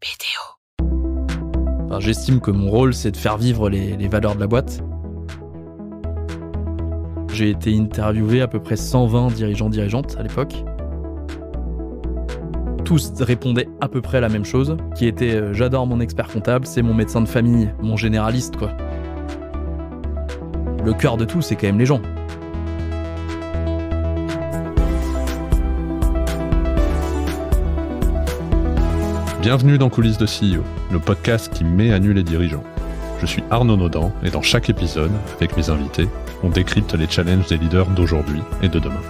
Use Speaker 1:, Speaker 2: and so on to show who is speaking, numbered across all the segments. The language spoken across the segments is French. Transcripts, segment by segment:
Speaker 1: BDO. Enfin, j'estime que mon rôle, c'est de faire vivre les valeurs de la boîte. J'ai été interviewé à peu près 120 dirigeantes à l'époque. Tous répondaient à peu près la même chose, qui était j'adore mon expert comptable, c'est mon médecin de famille, mon généraliste, quoi. Le cœur de tout, c'est quand même les gens.
Speaker 2: Bienvenue dans Coulisses de CEO, le podcast qui met à nu les dirigeants. Je suis Arnaud Naudan et dans chaque épisode, avec mes invités, on décrypte les challenges des leaders d'aujourd'hui et de demain.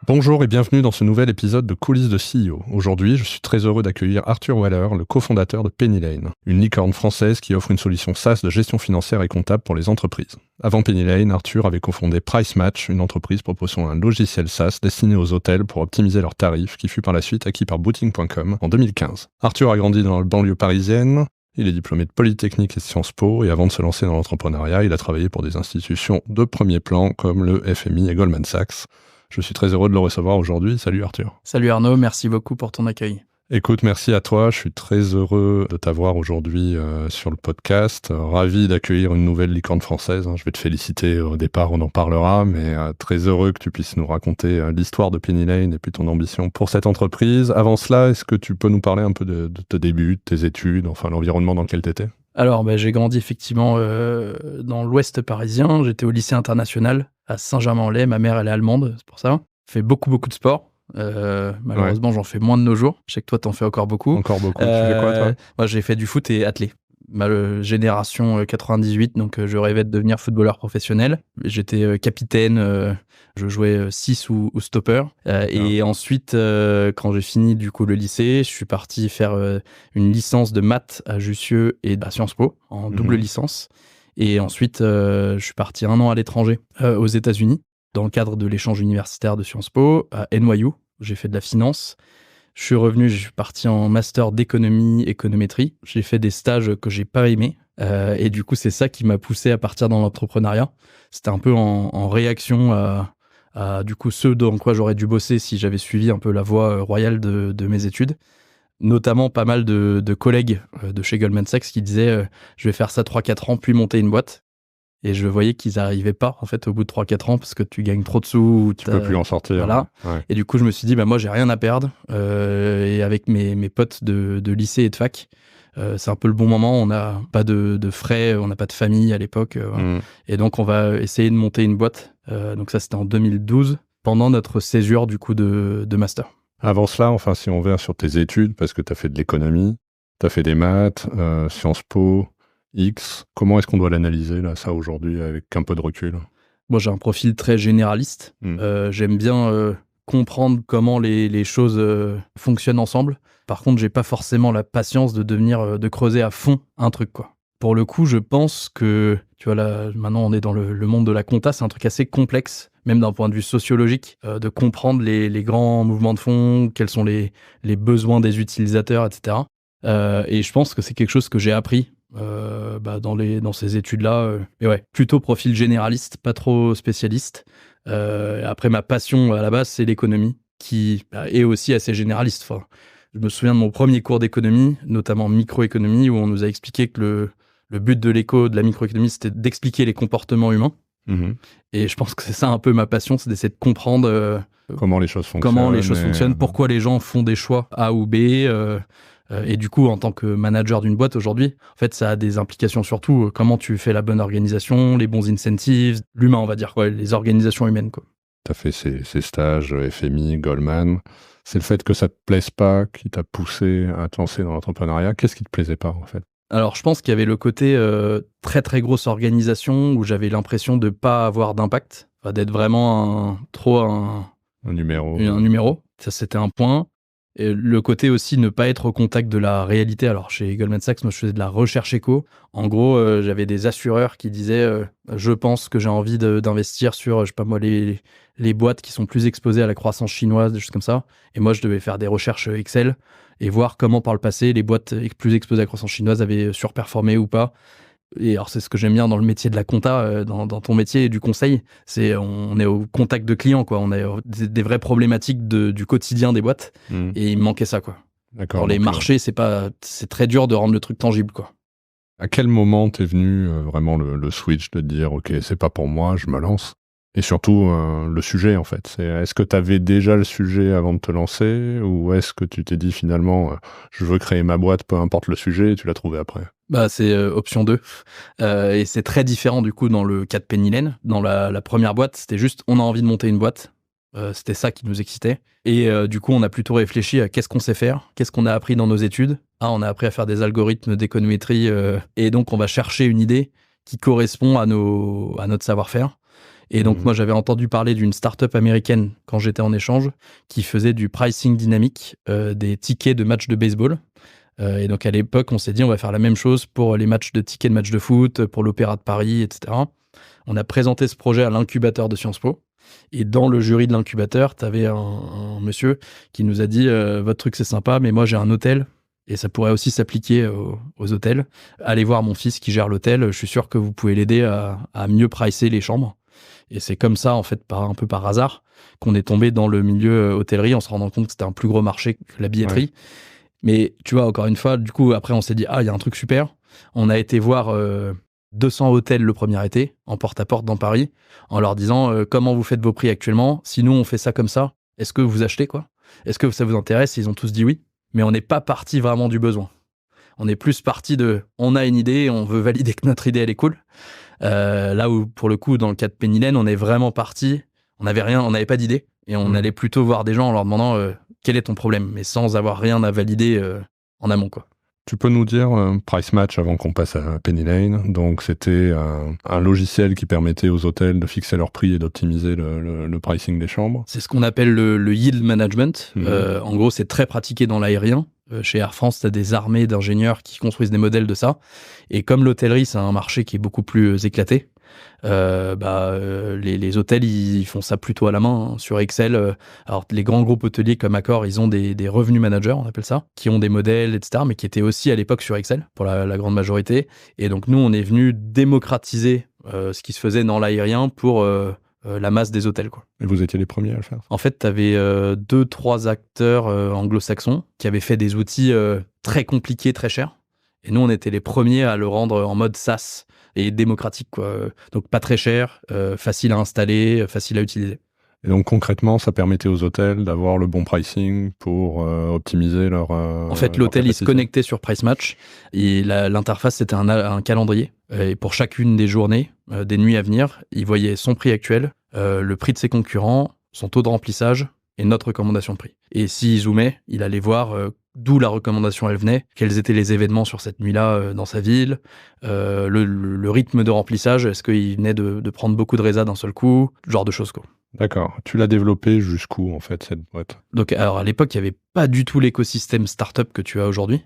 Speaker 2: Bonjour et bienvenue dans ce nouvel épisode de Coulisses de CEO. Aujourd'hui, je suis très heureux d'accueillir Arthur Waller, le cofondateur de Penny Lane, une licorne française qui offre une solution SaaS de gestion financière et comptable pour les entreprises. Avant Penny Lane, Arthur avait cofondé Pricematch, une entreprise proposant un logiciel SaaS destiné aux hôtels pour optimiser leurs tarifs, qui fut par la suite acquis par Booking.com en 2015. Arthur a grandi dans la banlieue parisienne. Il est diplômé de Polytechnique et Sciences Po, et avant de se lancer dans l'entrepreneuriat, il a travaillé pour des institutions de premier plan comme le FMI et Goldman Sachs. Je suis très heureux de le recevoir aujourd'hui. Salut Arthur.
Speaker 1: Salut Arnaud, merci beaucoup pour ton accueil.
Speaker 2: Écoute, merci à toi. Je suis très heureux de t'avoir aujourd'hui sur le podcast. Ravi d'accueillir une nouvelle licorne française. Je vais te féliciter au départ, on en parlera, mais très heureux que tu puisses nous raconter l'histoire de Penny Lane et puis ton ambition pour cette entreprise. Avant cela, est-ce que tu peux nous parler un peu de tes débuts, de tes études, enfin l'environnement dans lequel tu étais ?
Speaker 1: Alors, j'ai grandi effectivement dans l'ouest parisien. J'étais au lycée international à Saint-Germain-en-Laye. Ma mère, elle est allemande, c'est pour ça. Fait beaucoup de sport. Malheureusement, J'en fais moins de nos jours. Je sais que toi, t'en fais encore beaucoup.
Speaker 2: Encore beaucoup. Tu fais quoi, toi ?
Speaker 1: Moi, j'ai fait du foot et athlé. Ma génération 98, donc je rêvais de devenir footballeur professionnel. J'étais capitaine, je jouais 6 ou stopper. Et ensuite, quand j'ai fini du coup le lycée, je suis parti faire une licence de maths à Jussieu et à Sciences Po, en double licence. Et ensuite, je suis parti 1 an à l'étranger, aux États-Unis, dans le cadre de l'échange universitaire de Sciences Po, à NYU. J'ai fait de la finance. Je suis revenu, je suis parti en master d'économie, économétrie. J'ai fait des stages que j'ai pas aimés. Et du coup, c'est ça qui m'a poussé à partir dans l'entrepreneuriat. C'était un peu en réaction à du coup, ce dans quoi j'aurais dû bosser si j'avais suivi un peu la voie royale de mes études. Notamment pas mal de collègues de chez Goldman Sachs qui disaient je vais faire ça 3-4 ans, puis monter une boîte. Et je voyais qu'ils n'arrivaient pas, en fait, au bout de 3-4 ans, parce que tu gagnes trop de sous.
Speaker 2: Tu peux plus en sortir.
Speaker 1: Voilà.
Speaker 2: Ouais.
Speaker 1: Et du coup, je me suis dit, moi, j'ai rien à perdre. Et avec mes potes de lycée et de fac, c'est un peu le bon moment. On n'a pas de frais, on n'a pas de famille à l'époque. Et donc, on va essayer de monter une boîte. Donc ça, c'était en 2012, pendant notre césure, du coup, de master.
Speaker 2: Avant cela, enfin, si on vient sur tes études, parce que tu as fait de l'économie, tu as fait des maths, Sciences Po, X, comment est-ce qu'on doit l'analyser, là, ça, aujourd'hui, avec un peu de recul ?
Speaker 1: Moi, j'ai un profil très généraliste. J'aime bien comprendre comment les choses fonctionnent ensemble. Par contre, j'ai pas forcément la patience de creuser à fond un truc, quoi. Pour le coup, je pense que, tu vois, là, maintenant, on est dans le monde de la compta, c'est un truc assez complexe, même d'un point de vue sociologique, de comprendre les grands mouvements de fond, quels sont les besoins des utilisateurs, etc. Et je pense que c'est quelque chose que j'ai appris dans ces études-là. Mais ouais, plutôt profil généraliste, pas trop spécialiste. Après, ma passion à la base, c'est l'économie, qui est aussi assez généraliste. Enfin, je me souviens de mon premier cours d'économie, notamment microéconomie, où on nous a expliqué que le but de la microéconomie, c'était d'expliquer les comportements humains. Et je pense que c'est ça un peu ma passion, c'est d'essayer de comprendre
Speaker 2: comment les choses fonctionnent,
Speaker 1: pourquoi les gens font des choix A ou B. Et du coup, en tant que manager d'une boîte aujourd'hui, en fait, ça a des implications sur tout. Comment tu fais la bonne organisation, les bons incentives, l'humain, on va dire, les organisations humaines, quoi.
Speaker 2: Tu as fait ces stages FMI, Goldman. C'est le fait que ça te plaise pas qui t'a poussé à te lancer dans l'entrepreneuriat. Qu'est-ce qui te plaisait pas, en fait ?
Speaker 1: Alors, je pense qu'il y avait le côté très, très grosse organisation où j'avais l'impression de pas avoir d'impact, d'être vraiment
Speaker 2: un numéro.
Speaker 1: Un numéro. Ça, c'était un point. Et le côté aussi ne pas être au contact de la réalité. Alors, chez Goldman Sachs, moi, je faisais de la recherche éco. En gros, j'avais des assureurs qui disaient je pense que j'ai envie d'investir sur, je sais pas moi, les boîtes qui sont plus exposées à la croissance chinoise, des choses comme ça. Et moi, je devais faire des recherches Excel et voir comment, par le passé, les boîtes plus exposées à la croissance chinoise avaient surperformé ou pas. Et alors c'est ce que j'aime bien dans le métier de la compta, dans ton métier du conseil, c'est on est au contact de clients, quoi. On a des vraies problématiques du quotidien des boîtes, et il me manquait ça, quoi.
Speaker 2: D'accord.
Speaker 1: Dans les marchés, c'est très dur de rendre le truc tangible, quoi.
Speaker 2: À quel moment t'es venu vraiment le switch de dire ok, c'est pas pour moi, je me lance? Et surtout le sujet en fait. Est-ce que t'avais déjà le sujet avant de te lancer, ou est-ce que tu t'es dit finalement je veux créer ma boîte, peu importe le sujet, et tu l'as trouvé après?
Speaker 1: Bah, c'est option 2. Et c'est très différent du coup dans le cas de Penny Lane. Dans la première boîte, c'était juste on a envie de monter une boîte. C'était ça qui nous excitait. Et du coup, on a plutôt réfléchi à qu'est-ce qu'on sait faire, qu'est-ce qu'on a appris dans nos études. On a appris à faire des algorithmes d'économétrie, et donc on va chercher une idée qui correspond à notre savoir-faire. Et donc moi, j'avais entendu parler d'une start-up américaine quand j'étais en échange qui faisait du pricing dynamique des tickets de matchs de baseball. Et donc à l'époque, on s'est dit on va faire la même chose pour les matchs de tickets de matchs de foot, pour l'Opéra de Paris, etc. On a présenté ce projet à l'incubateur de Sciences Po. Et dans le jury de l'incubateur, tu avais un monsieur qui nous a dit votre truc c'est sympa, mais moi j'ai un hôtel et ça pourrait aussi s'appliquer aux hôtels. Allez voir mon fils qui gère l'hôtel, je suis sûr que vous pouvez l'aider à mieux pricer les chambres. Et c'est comme ça, en fait, un peu par hasard, qu'on est tombé dans le milieu hôtellerie en se rendant compte que c'était un plus gros marché que la billetterie. Ouais. Mais tu vois, encore une fois, du coup, après, on s'est dit, il y a un truc super. On a été voir 200 hôtels le premier été, en porte-à-porte dans Paris, en leur disant comment vous faites vos prix actuellement. Si nous, on fait ça comme ça, est-ce que vous achetez, quoi? Est-ce que ça vous intéresse? Ils ont tous dit oui. Mais on n'est pas parti vraiment du besoin. On est plus parti on a une idée, on veut valider que notre idée, elle est cool. Là où, pour le coup, dans le cas de Penny Lane, on est vraiment parti, on n'avait pas d'idée, et on allait plutôt voir des gens en leur demandant quel est ton problème, mais sans avoir rien à valider en amont, quoi.
Speaker 2: Tu peux nous dire Price Match avant qu'on passe à Penny Lane? Donc c'était un logiciel qui permettait aux hôtels de fixer leur prix et d'optimiser le pricing des chambres.
Speaker 1: C'est ce qu'on appelle le yield management. En gros, c'est très pratiqué dans l'aérien. Chez Air France, tu as des armées d'ingénieurs qui construisent des modèles de ça. Et comme l'hôtellerie, c'est un marché qui est beaucoup plus éclaté, les hôtels, ils font ça plutôt à la main, sur Excel. Alors, les grands groupes hôteliers comme Accor, ils ont des revenus managers, on appelle ça, qui ont des modèles, etc., mais qui étaient aussi à l'époque sur Excel, pour la grande majorité. Et donc, nous, on est venu démocratiser ce qui se faisait dans l'aérien pour la masse des hôtels, quoi.
Speaker 2: Et vous étiez les premiers à le faire?
Speaker 1: En fait, tu avais 2-3 acteurs anglo-saxons qui avaient fait des outils très compliqués, très chers. Et nous, on était les premiers à le rendre en mode SaaS et démocratique, quoi. Donc pas très cher, facile à installer, facile à utiliser.
Speaker 2: Et donc concrètement, ça permettait aux hôtels d'avoir le bon pricing pour optimiser leur
Speaker 1: En fait, l'hôtel, il se connectait sur Price Match, et l'interface, c'était un calendrier. Et pour chacune des journées, des nuits à venir, il voyait son prix actuel, le prix de ses concurrents, son taux de remplissage et notre recommandation de prix. Et s'il zoomait, il allait voir d'où la recommandation elle venait, quels étaient les événements sur cette nuit-là dans sa ville, le rythme de remplissage, est-ce qu'il venait de prendre beaucoup de résa d'un seul coup, ce genre de choses, quoi.
Speaker 2: D'accord. Tu l'as développé jusqu'où, en fait, cette boîte?
Speaker 1: Donc, alors, à l'époque, il n'y avait pas du tout l'écosystème startup que tu as aujourd'hui.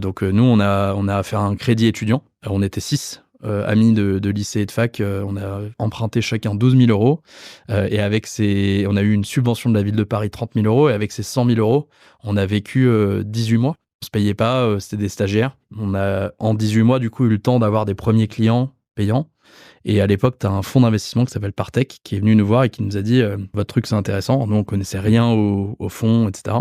Speaker 1: Donc, nous, on a fait un crédit étudiant. On était 6 amis de lycée et de fac. On a emprunté chacun 12 000 euros. Et on a eu une subvention de la ville de Paris, 30 000 euros. Et avec ces 100 000 euros, on a vécu 18 mois. On se payait pas, c'était des stagiaires. On a, en 18 mois, du coup, eu le temps d'avoir des premiers clients payants. Et à l'époque, tu as un fonds d'investissement qui s'appelle Partech qui est venu nous voir et qui nous a dit votre truc, c'est intéressant. Nous, on connaissait rien au fonds, etc.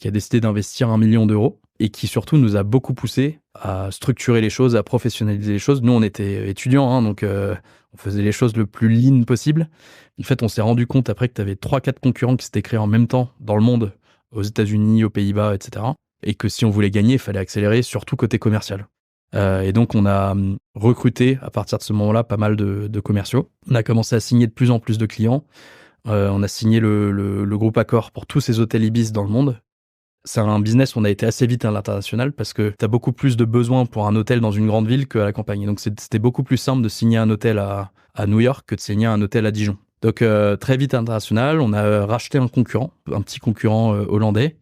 Speaker 1: Qui a décidé d'investir 1 million d'euros et qui surtout nous a beaucoup poussé à structurer les choses, à professionnaliser les choses. Nous, on était étudiants, donc on faisait les choses le plus lean possible. En fait, on s'est rendu compte après que tu avais 3-4 concurrents qui s'étaient créés en même temps dans le monde, aux États-Unis, aux Pays-Bas, etc. Et que si on voulait gagner, il fallait accélérer, surtout côté commercial. Et donc, on a recruté, à partir de ce moment-là, pas mal de commerciaux. On a commencé à signer de plus en plus de clients. On a signé le groupe Accor pour tous ces hôtels Ibis dans le monde. C'est un business où on a été assez vite à l'international parce que tu as beaucoup plus de besoins pour un hôtel dans une grande ville qu'à la campagne. Donc, c'était beaucoup plus simple de signer un hôtel à New York que de signer un hôtel à Dijon. Donc, très vite international, on a racheté un petit concurrent hollandais.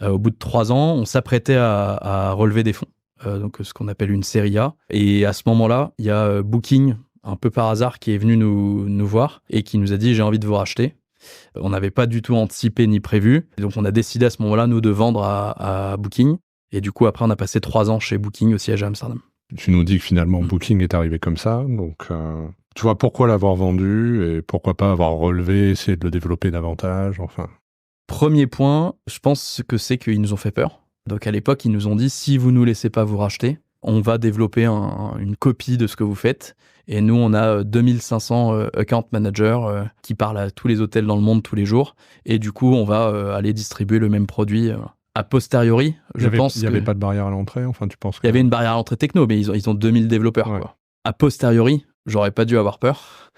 Speaker 1: Au bout de 3 ans, on s'apprêtait à relever des fonds. Donc ce qu'on appelle une série A. Et à ce moment-là, il y a Booking, un peu par hasard, qui est venu nous voir et qui nous a dit « j'ai envie de vous racheter ». On n'avait pas du tout anticipé ni prévu. Et donc on a décidé à ce moment-là, nous, de vendre à Booking. Et du coup, après, on a passé 3 ans chez Booking au siège à Amsterdam.
Speaker 2: Tu nous dis que finalement Booking est arrivé comme ça, donc tu vois, pourquoi l'avoir vendu et pourquoi pas avoir relevé, essayer de le développer davantage, enfin.
Speaker 1: Premier point, je pense que c'est qu'ils nous ont fait peur. Donc à l'époque, ils nous ont dit, si vous nous laissez pas vous racheter, on va développer une copie de ce que vous faites. Et nous, on a 2500 account managers qui parlent à tous les hôtels dans le monde tous les jours. Et du coup, on va aller distribuer le même produit. A posteriori, je pense
Speaker 2: Il n'y avait pas de barrière à l'entrée, enfin, tu penses que...
Speaker 1: Il y avait une barrière à l'entrée techno, mais ils ont 2000 développeurs.
Speaker 2: Ouais.
Speaker 1: Quoi. A posteriori, j'aurais pas dû avoir peur,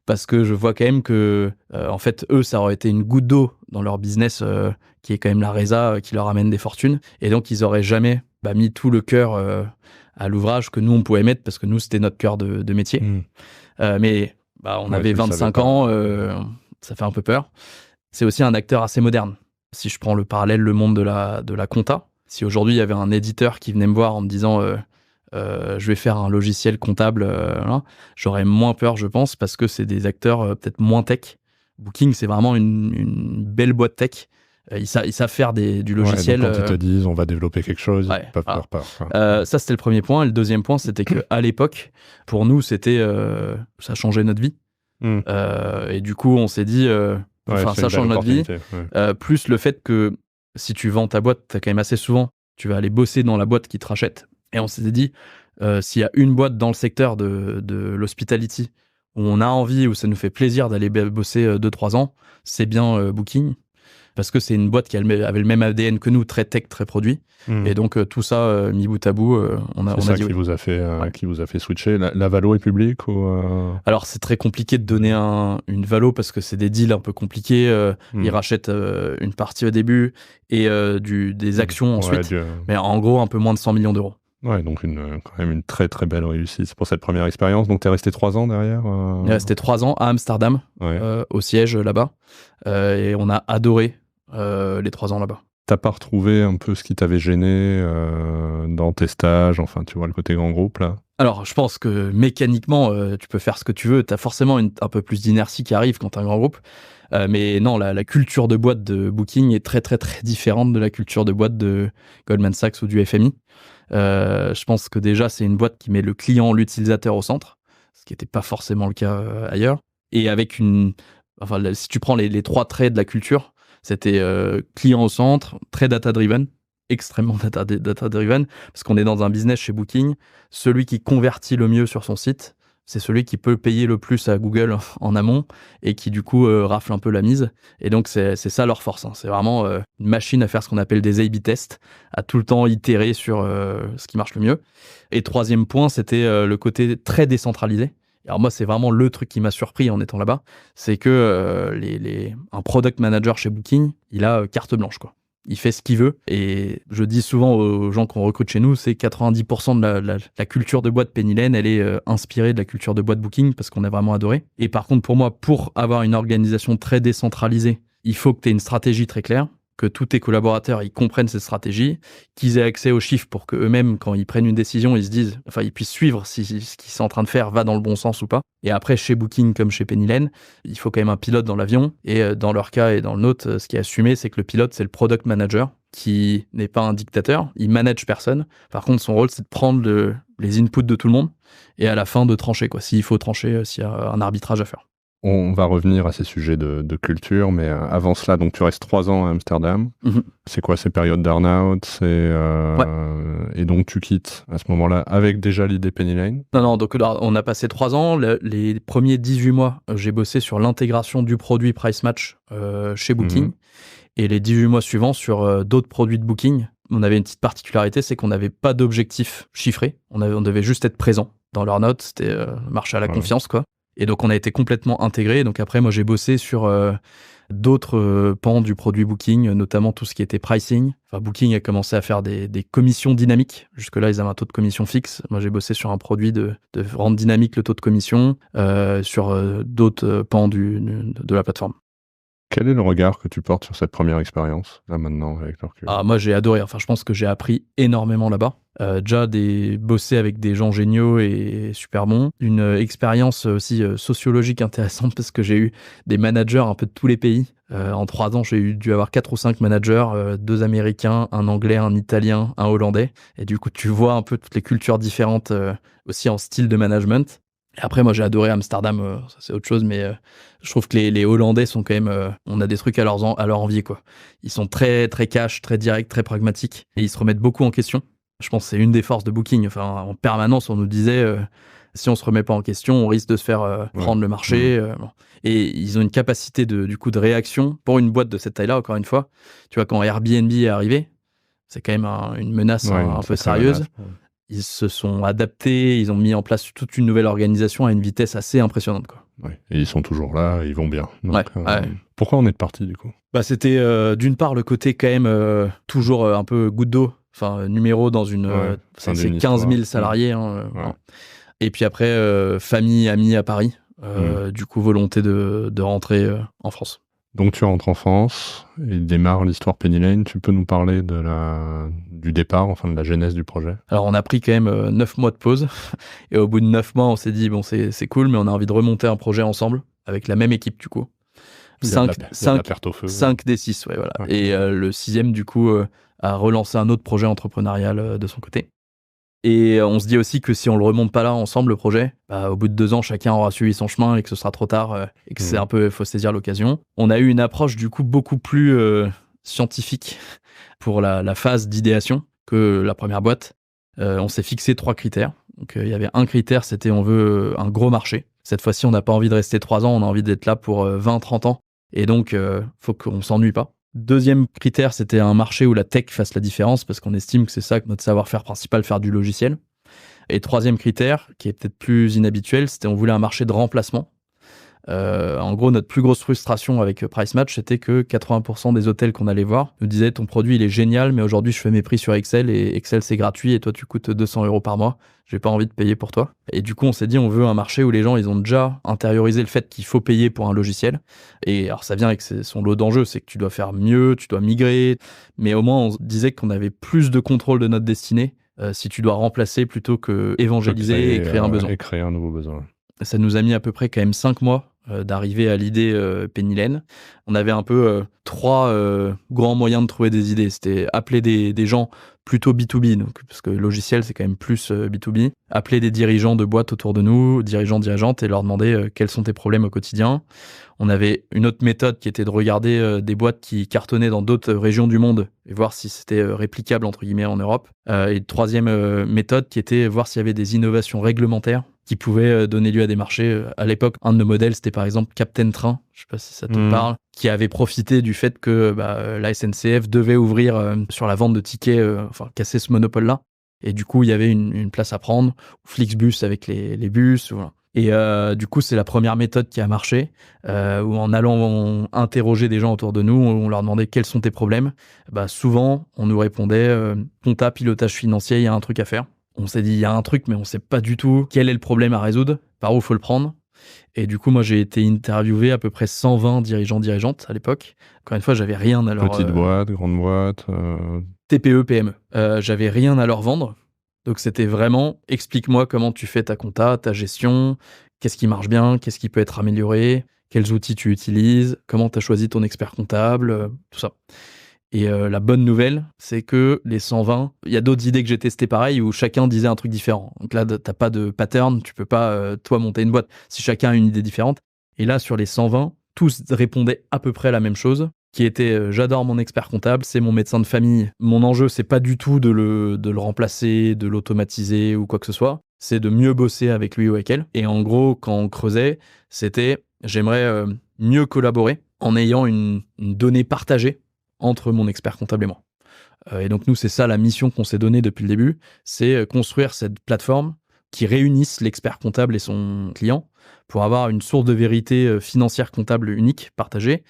Speaker 1: parce que je vois quand même que, en fait, eux, ça aurait été une goutte d'eau dans leur business, qui est quand même la Reza, qui leur amène des fortunes. Et donc, ils auraient jamais mis tout le cœur à l'ouvrage que nous, on pouvait mettre, parce que nous, c'était notre cœur de métier. Mais on avait 25 ans, ça fait un peu peur. C'est aussi un acteur assez moderne. Si je prends le parallèle, le monde de la compta, si aujourd'hui, il y avait un éditeur qui venait me voir en me disant je vais faire un logiciel comptable, j'aurais moins peur, je pense, parce que c'est des acteurs peut-être moins tech. Booking, c'est vraiment une belle boîte tech. Ils savent faire du logiciel.
Speaker 2: Donc quand ils te disent on va développer quelque chose, ils peuvent faire peur.
Speaker 1: Ça, c'était le premier point. Et le deuxième point, c'était qu'à l'époque, pour nous, c'était ça changeait notre vie. Et du coup, on s'est dit ça change notre vie. Plus le fait que si tu vends ta boîte, t'as quand même assez souvent, tu vas aller bosser dans la boîte qui te rachète. Et on s'est dit, s'il y a une boîte dans le secteur de l'hospitality où on a envie, où ça nous fait plaisir d'aller bosser 2-3 ans, c'est bien Booking. Parce que c'est une boîte qui avait le même ADN que nous, très tech, très produit. Et donc, tout ça, mis bout à bout, on a
Speaker 2: ça
Speaker 1: dit
Speaker 2: qui
Speaker 1: oui.
Speaker 2: vous a fait, qui vous a fait switcher. La valo est publique ou
Speaker 1: Alors, c'est très compliqué de donner une valo parce que c'est des deals un peu compliqués. Ils rachètent une partie au début et des actions ensuite. Mais en gros, un peu moins de 100 millions d'euros.
Speaker 2: Ouais, donc quand même une très très belle réussite pour cette première expérience. Donc, tu es resté 3 ans derrière
Speaker 1: Il est resté 3 ans à Amsterdam, au siège là-bas. Et on a adoré les 3 ans là-bas.
Speaker 2: T'as pas retrouvé un peu ce qui t'avait gêné dans tes stages, enfin, tu vois, le côté grand groupe, là?
Speaker 1: Alors, je pense que mécaniquement, tu peux faire ce que tu veux. T'as forcément un peu plus d'inertie qui arrive quand t'as un grand groupe. Mais non, la culture de boîte de Booking est très, très, très différente de la culture de boîte de Goldman Sachs ou du FMI. Je pense que déjà, c'est une boîte qui met le client, l'utilisateur au centre, ce qui n'était pas forcément le cas ailleurs. Et avec si tu prends les 3 traits de la culture, c'était client au centre, très data-driven, extrêmement data-driven, parce qu'on est dans un business chez Booking. Celui qui convertit le mieux sur son site, c'est celui qui peut payer le plus à Google en amont et qui, du coup, rafle un peu la mise. Et donc, c'est ça leur force. C'est vraiment une machine à faire ce qu'on appelle des A/B tests, à tout le temps itérer sur ce qui marche le mieux. Et troisième point, c'était le côté très décentralisé. Alors moi, c'est vraiment le truc qui m'a surpris en étant là-bas, c'est que un product manager chez Booking, il a carte blanche, quoi. Il fait ce qu'il veut. Et je dis souvent aux gens qu'on recrute chez nous, c'est 90% de la culture de boîte Penny Lane, elle est inspirée de la culture de boîte Booking parce qu'on a vraiment adoré. Et par contre, pour moi, pour avoir une organisation très décentralisée, il faut que tu aies une stratégie très claire, que tous tes collaborateurs ils comprennent cette stratégie, qu'ils aient accès aux chiffres pour qu'eux-mêmes, quand ils prennent une décision, ils puissent suivre si ce qu'ils sont en train de faire va dans le bon sens ou pas. Et après, chez Booking comme chez Penny Lane, il faut quand même un pilote dans l'avion. Et dans leur cas et dans le nôtre, ce qui est assumé, c'est que le pilote, c'est le product manager, qui n'est pas un dictateur, il manage personne. Par contre, son rôle, c'est de prendre les inputs de tout le monde et à la fin de trancher, quoi. S'il faut trancher, s'il y a un arbitrage à faire.
Speaker 2: On va revenir à ces sujets de culture, mais avant cela, donc tu restes 3 ans à Amsterdam. C'est quoi ces périodes d'earn-out et donc tu quittes à ce moment-là avec déjà l'idée Penny Lane?
Speaker 1: Non, donc on a passé 3 ans. Les premiers 18 mois, j'ai bossé sur l'intégration du produit Price Match chez Booking. Et les 18 mois suivants sur d'autres produits de Booking. On avait une petite particularité, c'est qu'on n'avait pas d'objectif chiffré. On devait juste être présent dans leur note. C'était marcher à la confiance, quoi. Et donc, on a été complètement intégrés. Donc après, moi, j'ai bossé sur d'autres pans du produit Booking, notamment tout ce qui était pricing. Enfin, Booking a commencé à faire des commissions dynamiques. Jusque-là, ils avaient un taux de commission fixe. Moi, j'ai bossé sur un produit de rendre dynamique le taux de commission sur d'autres pans de la plateforme.
Speaker 2: Quel est le regard que tu portes sur cette première expérience, là maintenant, avec le recul?
Speaker 1: Moi, j'ai adoré. Enfin, je pense que j'ai appris énormément là-bas. Déjà, bosser avec des gens géniaux et super bons. Une expérience aussi sociologique intéressante parce que j'ai eu des managers un peu de tous les pays. En 3 ans, j'ai dû avoir 4 ou 5 managers, 2 Américains, un Anglais, un Italien, un Hollandais. Et du coup, tu vois un peu toutes les cultures différentes aussi en style de management. Et après, moi, j'ai adoré Amsterdam, ça c'est autre chose, mais je trouve que les Hollandais sont quand même... on a des trucs à leur envier, quoi. Ils sont très, très cash, très directs, très pragmatiques, et ils se remettent beaucoup en question. Je pense que c'est une des forces de Booking. Enfin, en permanence, on nous disait, si on se remet pas en question, on risque de se faire prendre le marché. Bon. Et ils ont une capacité du coup de réaction pour une boîte de cette taille-là, encore une fois. Tu vois, quand Airbnb est arrivé, c'est quand même une menace un peu sérieuse.
Speaker 2: Menace.
Speaker 1: Ils se sont adaptés, ils ont mis en place toute une nouvelle organisation à une vitesse assez impressionnante, quoi.
Speaker 2: Ouais. Et ils sont toujours là, ils vont bien. Donc,
Speaker 1: Ouais.
Speaker 2: Pourquoi on est parti du coup?
Speaker 1: C'était d'une part le côté quand même toujours un peu goutte d'eau, enfin numéro dans une... c'est 15 000 salariés.
Speaker 2: Ouais.
Speaker 1: Et puis après, famille, amis à Paris. Du coup, volonté de rentrer en France.
Speaker 2: Donc tu rentres en France et démarre l'histoire Penny Lane. Tu peux nous parler du départ, enfin de la genèse du projet?
Speaker 1: Alors on a pris quand même 9 mois de pause. Et au bout de 9 mois, on s'est dit, bon, c'est cool, mais on a envie de remonter un projet ensemble, avec la même équipe du coup. 5 des 6, ouais, voilà. Okay. Et le 6e, du coup, a relancé un autre projet entrepreneurial de son côté. Et on se dit aussi que si on le remonte pas là ensemble, le projet, au bout de 2 ans, chacun aura suivi son chemin et que ce sera trop tard et que c'est un peu, faut saisir l'occasion. On a eu une approche du coup beaucoup plus scientifique pour la phase d'idéation que la première boîte. On s'est fixé 3 critères. Donc il y avait un critère, c'était on veut un gros marché. Cette fois-ci, on n'a pas envie de rester 3 ans, on a envie d'être là pour 20-30 ans. Et donc, faut qu'on s'ennuie pas. Deuxième critère, c'était un marché où la tech fasse la différence, parce qu'on estime que c'est ça que notre savoir-faire principal, faire du logiciel. Et troisième critère, qui est peut-être plus inhabituel, c'était on voulait un marché de remplacement. En gros, notre plus grosse frustration avec Price Match, c'était que 80% des hôtels qu'on allait voir nous disaient ton produit il est génial, mais aujourd'hui je fais mes prix sur Excel et Excel c'est gratuit et toi tu coûtes 200 € par mois. J'ai pas envie de payer pour toi. Et du coup, on s'est dit on veut un marché où les gens ils ont déjà intériorisé le fait qu'il faut payer pour un logiciel. Et alors ça vient avec son lot d'enjeux, c'est que tu dois faire mieux, tu dois migrer, mais au moins on disait qu'on avait plus de contrôle de notre destinée si tu dois remplacer plutôt que évangéliser et créer un besoin.
Speaker 2: Et créer un nouveau besoin.
Speaker 1: Ça nous a mis à peu près quand même 5 mois d'arriver à l'idée Penny Lane. On avait un peu 3 grands moyens de trouver des idées. C'était appeler des gens plutôt B2B, donc, parce que le logiciel, c'est quand même plus B2B. Appeler des dirigeants de boîtes autour de nous, dirigeantes, et leur demander quels sont tes problèmes au quotidien. On avait une autre méthode qui était de regarder des boîtes qui cartonnaient dans d'autres régions du monde et voir si c'était réplicable, entre guillemets, en Europe. Et troisième méthode qui était voir s'il y avait des innovations réglementaires qui pouvaient donner lieu à des marchés. À l'époque, un de nos modèles, c'était par exemple Captain Train, je sais pas si ça te parle, qui avait profité du fait que la SNCF devait ouvrir sur la vente de tickets, casser ce monopole-là. Et du coup, il y avait une place à prendre, Flixbus avec les bus, voilà. Et du coup, c'est la première méthode qui a marché, où en allant interroger des gens autour de nous, on leur demandait quels sont tes problèmes. Souvent, on nous répondait compta, pilotage financier, il y a un truc à faire. On s'est dit, il y a un truc, mais on sait pas du tout quel est le problème à résoudre, par où faut le prendre. Et du coup, moi, j'ai été interviewé à peu près 120 dirigeantes à l'époque. Encore une fois, j'avais rien à leur...
Speaker 2: Petite boîte, grande boîte...
Speaker 1: TPE, PME. J'avais rien à leur vendre. Donc, c'était vraiment, explique-moi comment tu fais ta compta, ta gestion, qu'est-ce qui marche bien, qu'est-ce qui peut être amélioré, quels outils tu utilises, comment tu as choisi ton expert comptable, tout ça. Et la bonne nouvelle, c'est que les 120, il y a d'autres idées que j'ai testées pareil où chacun disait un truc différent. Donc là, t'as pas de pattern, tu peux pas, toi, monter une boîte si chacun a une idée différente. Et là, sur les 120, tous répondaient à peu près la même chose, qui était j'adore mon expert comptable, c'est mon médecin de famille. Mon enjeu, c'est pas du tout de le remplacer, de l'automatiser ou quoi que ce soit. C'est de mieux bosser avec lui ou avec elle. Et en gros, quand on creusait, c'était j'aimerais mieux collaborer en ayant une donnée partagée entre mon expert comptable et moi. Et donc nous, c'est ça la mission qu'on s'est donnée depuis le début, c'est construire cette plateforme qui réunisse l'expert comptable et son client pour avoir une source de vérité financière comptable unique, partagée.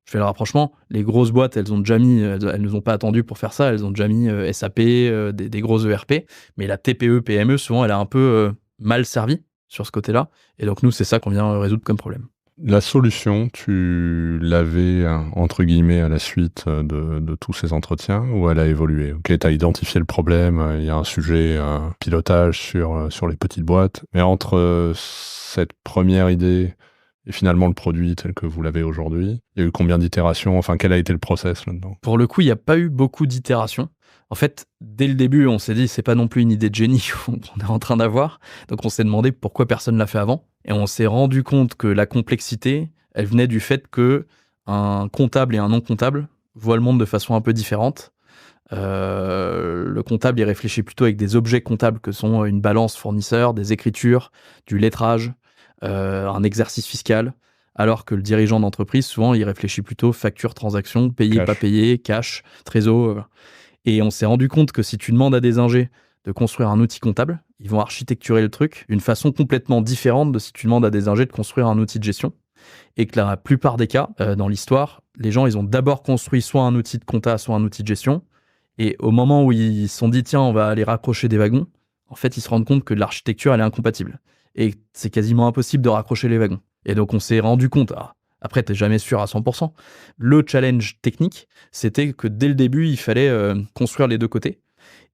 Speaker 1: Je fais le rapprochement, les grosses boîtes, elles ne nous ont pas attendu pour faire ça, elles ont déjà mis SAP, des gros ERP, mais la TPE, PME, souvent, elle a un peu mal servi sur ce côté-là, et donc nous, c'est ça qu'on vient résoudre comme problème.
Speaker 2: La solution, tu l'avais, entre guillemets, à la suite de tous ces entretiens, ou elle a évolué? Ok, tu as identifié le problème, il y a un sujet pilotage sur les petites boîtes, mais entre cette première idée et finalement le produit tel que vous l'avez aujourd'hui, il y a eu combien d'itérations? Enfin, quel a été le process là-dedans?
Speaker 1: Pour le coup, il n'y a pas eu beaucoup d'itérations. En fait, dès le début, on s'est dit, c'est pas non plus une idée de génie qu'on est en train d'avoir. Donc, on s'est demandé pourquoi personne l'a fait avant. Et on s'est rendu compte que la complexité, elle venait du fait que un comptable et un non comptable voient le monde de façon un peu différente. Le comptable, il réfléchit plutôt avec des objets comptables que sont une balance fournisseur, des écritures, du lettrage, un exercice fiscal. Alors que le dirigeant d'entreprise, souvent, il réfléchit plutôt facture, transaction, payé,
Speaker 2: Cash.
Speaker 1: pas payé, cash, trésor. Et on s'est rendu compte que si tu demandes à des ingés de construire un outil comptable, ils vont architecturer le truc d'une façon complètement différente de si tu demandes à des ingés de construire un outil de gestion. Et que la plupart des cas, dans l'histoire, les gens, ils ont d'abord construit soit un outil de compta, soit un outil de gestion. Et au moment où ils se sont dit, tiens, on va aller raccrocher des wagons, en fait, ils se rendent compte que l'architecture, elle est incompatible. Et c'est quasiment impossible de raccrocher les wagons. Et donc, on s'est rendu compte, après, t'es jamais sûr à 100%. Le challenge technique, c'était que dès le début, il fallait construire les deux côtés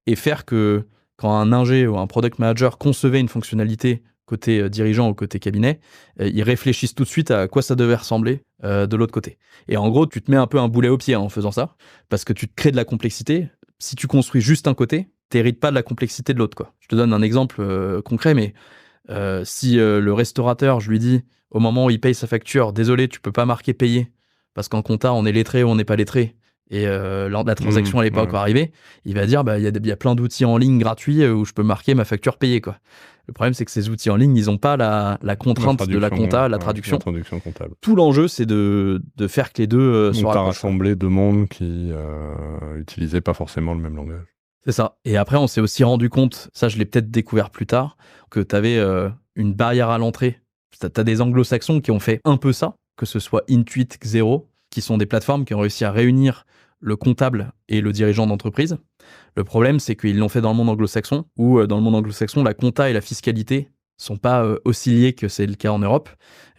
Speaker 1: et faire que quand un ingé ou un product manager concevait une fonctionnalité côté dirigeant ou côté cabinet, ils réfléchissent tout de suite à quoi ça devait ressembler de l'autre côté. Et en gros, tu te mets un peu un boulet au pied en faisant ça, parce que tu te crées de la complexité. Si tu construis juste un côté, t'hérites pas de la complexité de l'autre, quoi. Je te donne un exemple concret, mais si le restaurateur, je lui dis au moment où il paye sa facture, désolé, tu peux pas marquer payer, parce qu'en compta, on est lettré ou on n'est pas lettré, et la transaction elle n'est pas encore arrivée, il va dire, il y a plein d'outils en ligne gratuits où je peux marquer ma facture payée, quoi. Le problème, c'est que ces outils en ligne, ils n'ont pas la contrainte de la compta, la traduction.
Speaker 2: La traduction comptable.
Speaker 1: Tout l'enjeu, c'est de faire que les deux se
Speaker 2: Donc, tu as
Speaker 1: rapprochent.
Speaker 2: rassemblé deux mondes qui utilisaient pas forcément le même langage.
Speaker 1: C'est ça. Et après, on s'est aussi rendu compte, ça je l'ai peut-être découvert plus tard, que tu avais une barrière à l'entrée. Tu as des anglo-saxons qui ont fait un peu ça, que ce soit Intuit, Xero, qui sont des plateformes qui ont réussi à réunir le comptable et le dirigeant d'entreprise. Le problème, c'est qu'ils l'ont fait dans le monde anglo-saxon, où dans le monde anglo-saxon, la compta et la fiscalité sont pas aussi liés que c'est le cas en Europe.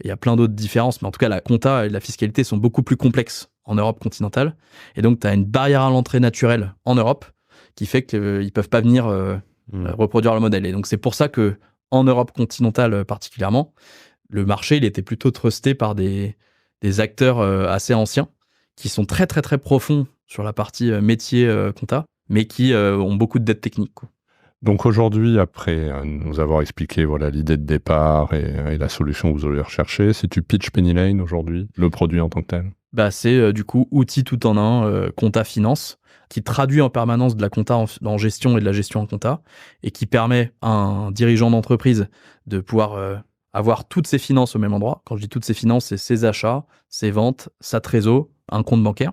Speaker 1: Il y a plein d'autres différences, mais en tout cas, la compta et la fiscalité sont beaucoup plus complexes en Europe continentale. Et donc, tu as une barrière à l'entrée naturelle en Europe qui fait qu'ils ne peuvent pas venir reproduire le modèle. Et donc, c'est pour ça que en Europe continentale particulièrement, le marché, il était plutôt trusté par des acteurs assez anciens qui sont très, très, très profonds sur la partie métier compta, mais qui ont beaucoup de dettes techniques, quoi.
Speaker 2: Donc aujourd'hui, après nous avoir expliqué l'idée de départ et la solution que vous allez rechercher, si tu pitches Penny Lane aujourd'hui, le produit en tant que tel?
Speaker 1: C'est du coup outil tout en un, compta finance, qui traduit en permanence de la compta en gestion et de la gestion en compta, et qui permet à un dirigeant d'entreprise de pouvoir avoir toutes ses finances au même endroit. Quand je dis toutes ses finances, c'est ses achats, ses ventes, sa trésor, un compte bancaire.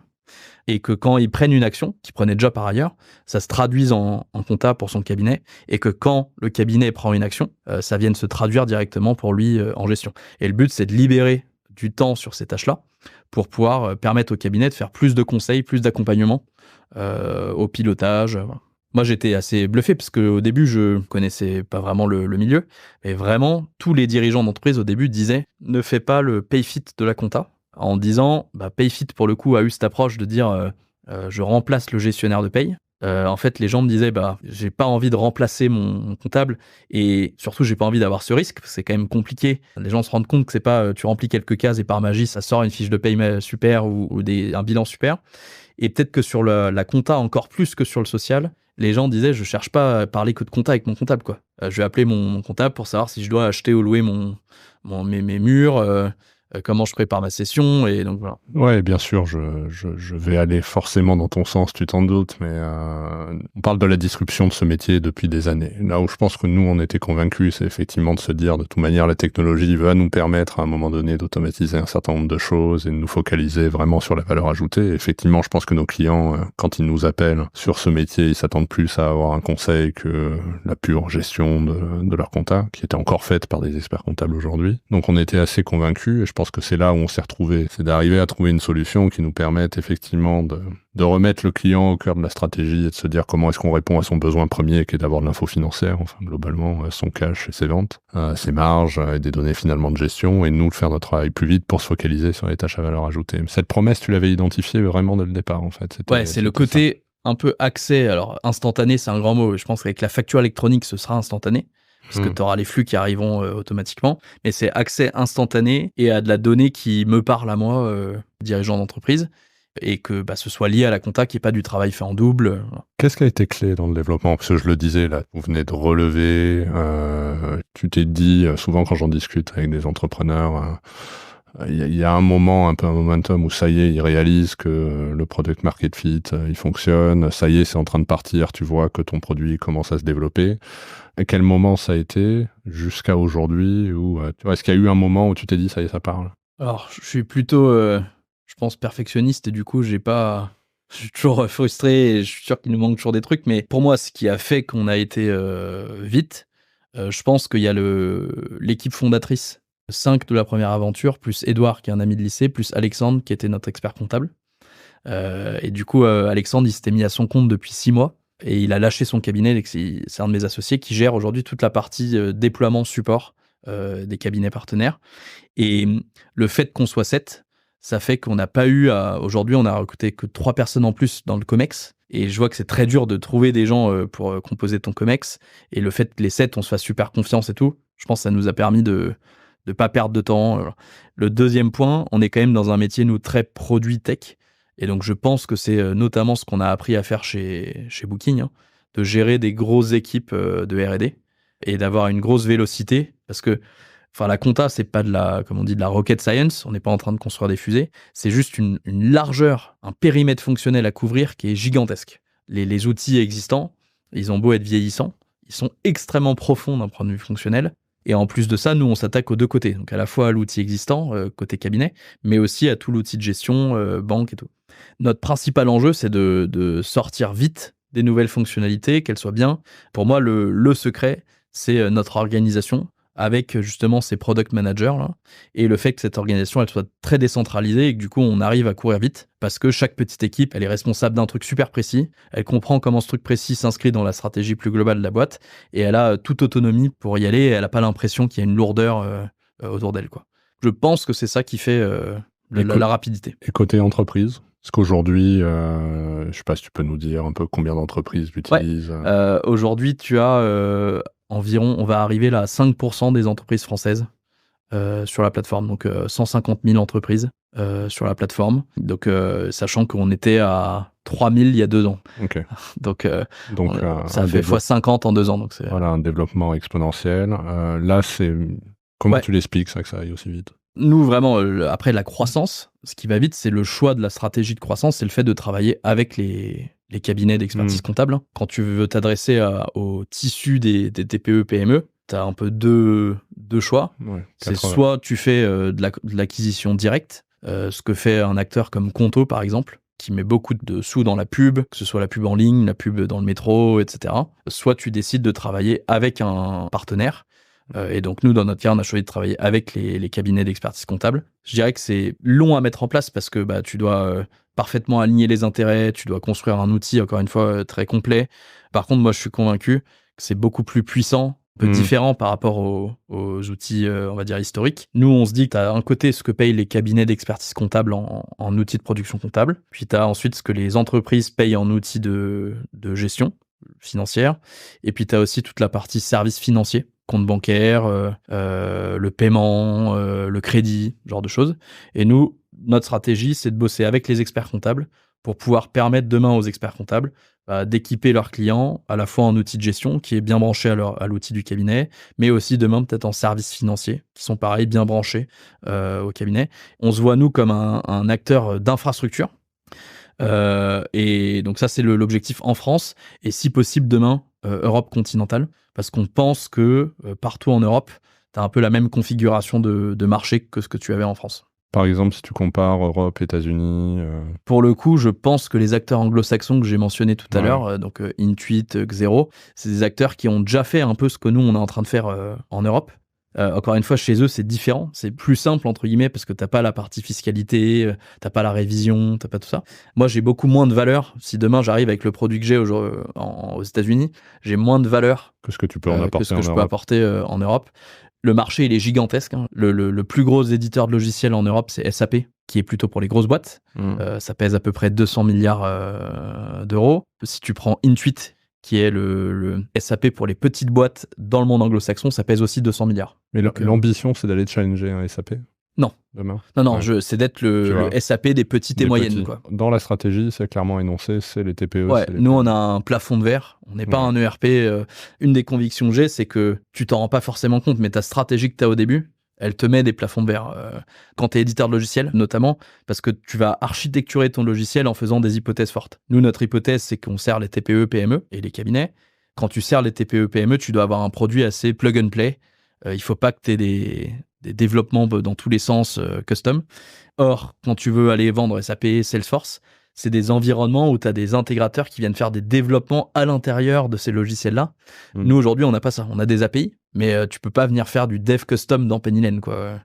Speaker 1: Et que quand ils prennent une action, qu'ils prenaient déjà par ailleurs, ça se traduise en compta pour son cabinet, et que quand le cabinet prend une action, ça vienne se traduire directement pour lui en gestion. Et le but, c'est de libérer du temps sur ces tâches-là pour pouvoir permettre au cabinet de faire plus de conseils, plus d'accompagnement au pilotage. Voilà. Moi, j'étais assez bluffé parce qu'au début, je connaissais pas vraiment le milieu, mais vraiment, tous les dirigeants d'entreprise au début disaient « ne fais pas le pay-fit de la compta », en disant Payfit, pour le coup, a eu cette approche de dire je remplace le gestionnaire de paye. En fait, les gens me disaient j'ai pas envie de remplacer mon comptable, et surtout, j'ai pas envie d'avoir ce risque, parce que c'est quand même compliqué. Les gens se rendent compte que c'est pas tu remplis quelques cases et par magie, ça sort une fiche de paye super ou un bilan super. Et peut-être que sur la compta, encore plus que sur le social, les gens disaient je cherche pas à parler que de compta avec mon comptable, quoi. Je vais appeler mon comptable pour savoir si je dois acheter ou louer mes murs. Comment je prépare ma session, et donc voilà.
Speaker 2: Ouais, bien sûr, je vais aller forcément dans ton sens, tu t'en doutes, mais on parle de la disruption de ce métier depuis des années. Là où je pense que nous, on était convaincus, c'est effectivement de se dire, de toute manière, la technologie va nous permettre à un moment donné d'automatiser un certain nombre de choses et de nous focaliser vraiment sur la valeur ajoutée. Et effectivement, je pense que nos clients, quand ils nous appellent sur ce métier, ils s'attendent plus à avoir un conseil que la pure gestion de leur compta, qui était encore faite par des experts comptables aujourd'hui. Donc on était assez convaincus, et je pense que c'est là où on s'est retrouvés. C'est d'arriver à trouver une solution qui nous permette effectivement de remettre le client au cœur de la stratégie et de se dire comment est-ce qu'on répond à son besoin premier, qui est d'avoir de l'info financière, enfin globalement son cash et ses ventes, ses marges et des données finalement de gestion, et nous de faire notre travail plus vite pour se focaliser sur les tâches à valeur ajoutée. Cette promesse, tu l'avais identifiée vraiment dès le départ en fait.
Speaker 1: C'est le côté un peu accès. Alors instantané, c'est un grand mot. Je pense qu'avec la facture électronique, ce sera instantané. Parce que tu auras les flux qui arriveront automatiquement. Mais c'est accès instantané et à de la donnée qui me parle à moi, dirigeant d'entreprise, et que ce soit lié à la compta, qu'il n'y ait pas du travail fait en double.
Speaker 2: Qu'est-ce qui a été clé dans le développement? Parce que je le disais, là, vous venez de relever, tu t'es dit, souvent quand j'en discute avec des entrepreneurs, il y a un moment, un peu un momentum où ça y est, ils réalisent que le product market fit, il fonctionne, ça y est, c'est en train de partir, tu vois que ton produit commence à se développer. À quel moment ça a été jusqu'à aujourd'hui, ou tu vois, est-ce qu'il y a eu un moment où tu t'es dit ça y est, ça parle?
Speaker 1: Alors, je suis plutôt, je pense, perfectionniste, et du coup, je suis toujours frustré, et je suis sûr qu'il nous manque toujours des trucs. Mais pour moi, ce qui a fait qu'on a été vite, je pense qu'il y a l'équipe fondatrice, 5 de la première aventure, plus Edouard, qui est un ami de lycée, plus Alexandre, qui était notre expert comptable. Et du coup, Alexandre, il s'était mis à son compte depuis 6 mois. Et il a lâché son cabinet. C'est un de mes associés qui gère aujourd'hui toute la partie déploiement support des cabinets partenaires. Et le fait qu'on soit 7, ça fait qu'on n'a pas eu aujourd'hui, on a recruté que 3 personnes en plus dans le COMEX. Et je vois que c'est très dur de trouver des gens pour composer ton COMEX. Et le fait que les 7, on se fasse super confiance et tout, je pense que ça nous a permis de ne pas perdre de temps. Le deuxième point, on est quand même dans un métier, nous, très produit tech. Et donc, je pense que c'est notamment ce qu'on a appris à faire chez Booking, de gérer des grosses équipes de R&D et d'avoir une grosse vélocité. Parce que la compta, c'est pas de la rocket science. On n'est pas en train de construire des fusées. C'est juste une largeur, un périmètre fonctionnel à couvrir qui est gigantesque. Les outils existants, ils ont beau être vieillissants, ils sont extrêmement profonds d'un point de vue fonctionnel. Et en plus de ça, nous, on s'attaque aux deux côtés. Donc, à la fois à l'outil existant, côté cabinet, mais aussi à tout l'outil de gestion, banque et tout. Notre principal enjeu, c'est de sortir vite des nouvelles fonctionnalités, qu'elles soient bien. Pour moi, le secret, c'est notre organisation avec justement ces product managers là, et le fait que cette organisation elle soit très décentralisée et que du coup on arrive à courir vite parce que chaque petite équipe elle est responsable d'un truc super précis, elle comprend comment ce truc précis s'inscrit dans la stratégie plus globale de la boîte et elle a toute autonomie pour y aller et elle n'a pas l'impression qu'il y a une lourdeur autour d'elle, quoi. Je pense que c'est ça qui fait la rapidité.
Speaker 2: Et côté entreprise, est-ce qu'aujourd'hui, je ne sais pas si tu peux nous dire un peu combien d'entreprises l'utilisent?
Speaker 1: Aujourd'hui, tu as environ, on va arriver là à 5% des entreprises françaises sur la plateforme. Donc 150 000 entreprises sur la plateforme. Donc sachant qu'on était à 3000 il y a 2 ans.
Speaker 2: Okay.
Speaker 1: Donc ça a fait x50 en 2 ans. Donc
Speaker 2: voilà, un développement exponentiel. Là, comment tu l'expliques ça, que ça aille aussi vite?
Speaker 1: Nous, vraiment, après la croissance, ce qui va vite, c'est le choix de la stratégie de croissance, c'est le fait de travailler avec les cabinets d'expertise comptable. Quand tu veux t'adresser au tissu des TPE, PME, tu as un peu deux choix.
Speaker 2: Ouais,
Speaker 1: c'est soit tu fais de l'acquisition directe, ce que fait un acteur comme Conto, par exemple, qui met beaucoup de sous dans la pub, que ce soit la pub en ligne, la pub dans le métro, etc. Soit tu décides de travailler avec un partenaire. Et donc, nous, dans notre cas, on a choisi de travailler avec les cabinets d'expertise comptable. Je dirais que c'est long à mettre en place parce que tu dois parfaitement aligner les intérêts, tu dois construire un outil, encore une fois, très complet. Par contre, moi, je suis convaincu que c'est beaucoup plus puissant, un peu différent par rapport aux outils, on va dire, historiques. Nous, on se dit que tu as un côté ce que payent les cabinets d'expertise comptable en outils de production comptable. Puis tu as ensuite ce que les entreprises payent en outils de gestion financière. Et puis tu as aussi toute la partie services financiers, compte bancaire, le paiement, le crédit, ce genre de choses. Et nous, notre stratégie, c'est de bosser avec les experts comptables pour pouvoir permettre demain aux experts comptables d'équiper leurs clients à la fois en outil de gestion qui est bien branché à l'outil du cabinet, mais aussi demain peut-être en services financiers qui sont pareil bien branchés au cabinet. On se voit nous comme un acteur d'infrastructure. Et donc ça, c'est l'objectif en France et si possible demain, Europe continentale, parce qu'on pense que partout en Europe, tu as un peu la même configuration de marché que ce que tu avais en France.
Speaker 2: Par exemple, si tu compares Europe, États-Unis...
Speaker 1: Pour le coup, je pense que les acteurs anglo-saxons que j'ai mentionnés tout à l'heure, donc Intuit, Xero, c'est des acteurs qui ont déjà fait un peu ce que nous, on est en train de faire en Europe. Encore une fois, chez eux, c'est différent. C'est plus simple, entre guillemets, parce que t'as pas la partie fiscalité, t'as pas la révision, t'as pas tout ça. Moi, j'ai beaucoup moins de valeur. Si demain, j'arrive avec le produit que j'ai aux États-Unis, j'ai moins de valeur
Speaker 2: Que ce que tu peux en apporter
Speaker 1: que ce que
Speaker 2: en
Speaker 1: je peux
Speaker 2: Europe.
Speaker 1: apporter en Europe. Le marché, il est gigantesque. Hein. Le plus gros éditeur de logiciels en Europe, c'est SAP, qui est plutôt pour les grosses boîtes. Ça pèse à peu près 200 milliards d'euros. Si tu prends Intuit, qui est le SAP pour les petites boîtes dans le monde anglo-saxon, ça pèse aussi 200 milliards.
Speaker 2: Mais l'ambition, c'est d'aller challenger un SAP
Speaker 1: Non.
Speaker 2: Demain
Speaker 1: Non,
Speaker 2: Ouais.
Speaker 1: c'est d'être le SAP des petites et moyennes. Quoi.
Speaker 2: Dans la stratégie, c'est clairement énoncé, c'est les TPE.
Speaker 1: Ouais,
Speaker 2: c'est les
Speaker 1: nous,
Speaker 2: PME.
Speaker 1: on a un plafond de verre. On n'est pas un ERP. Une des convictions que j'ai, c'est que tu t'en rends pas forcément compte, mais ta stratégie que tu as au début, elle te met des plafonds de verre. Quand tu es éditeur de logiciel, notamment, parce que tu vas architecturer ton logiciel en faisant des hypothèses fortes. Nous, notre hypothèse, c'est qu'on sert les TPE, PME et les cabinets. Quand tu sers les TPE, PME, tu dois avoir un produit assez plug and play. Il faut pas que tu aies des développements dans tous les sens custom. Or, quand tu veux aller vendre SAP, Salesforce, c'est des environnements où tu as des intégrateurs qui viennent faire des développements à l'intérieur de ces logiciels-là. Nous, aujourd'hui, on n'a pas ça. On a des API, mais tu peux pas venir faire du dev custom dans Penny Lane, quoi.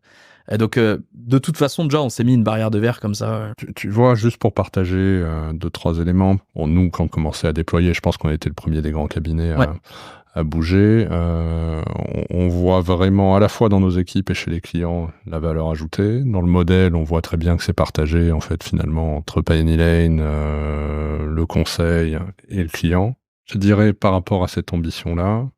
Speaker 1: Et donc, de toute façon, déjà, on s'est mis une barrière de verre comme ça.
Speaker 2: Tu vois, juste pour partager 2-3 éléments, nous, quand on commençait à déployer, je pense qu'on était le premier des grands cabinets à bouger. On voit vraiment, à la fois dans nos équipes et chez les clients, la valeur ajoutée. Dans le modèle, on voit très bien que c'est partagé, en fait, finalement, entre Penny Lane, le conseil et le client. Je dirais, par rapport à cette ambition-là,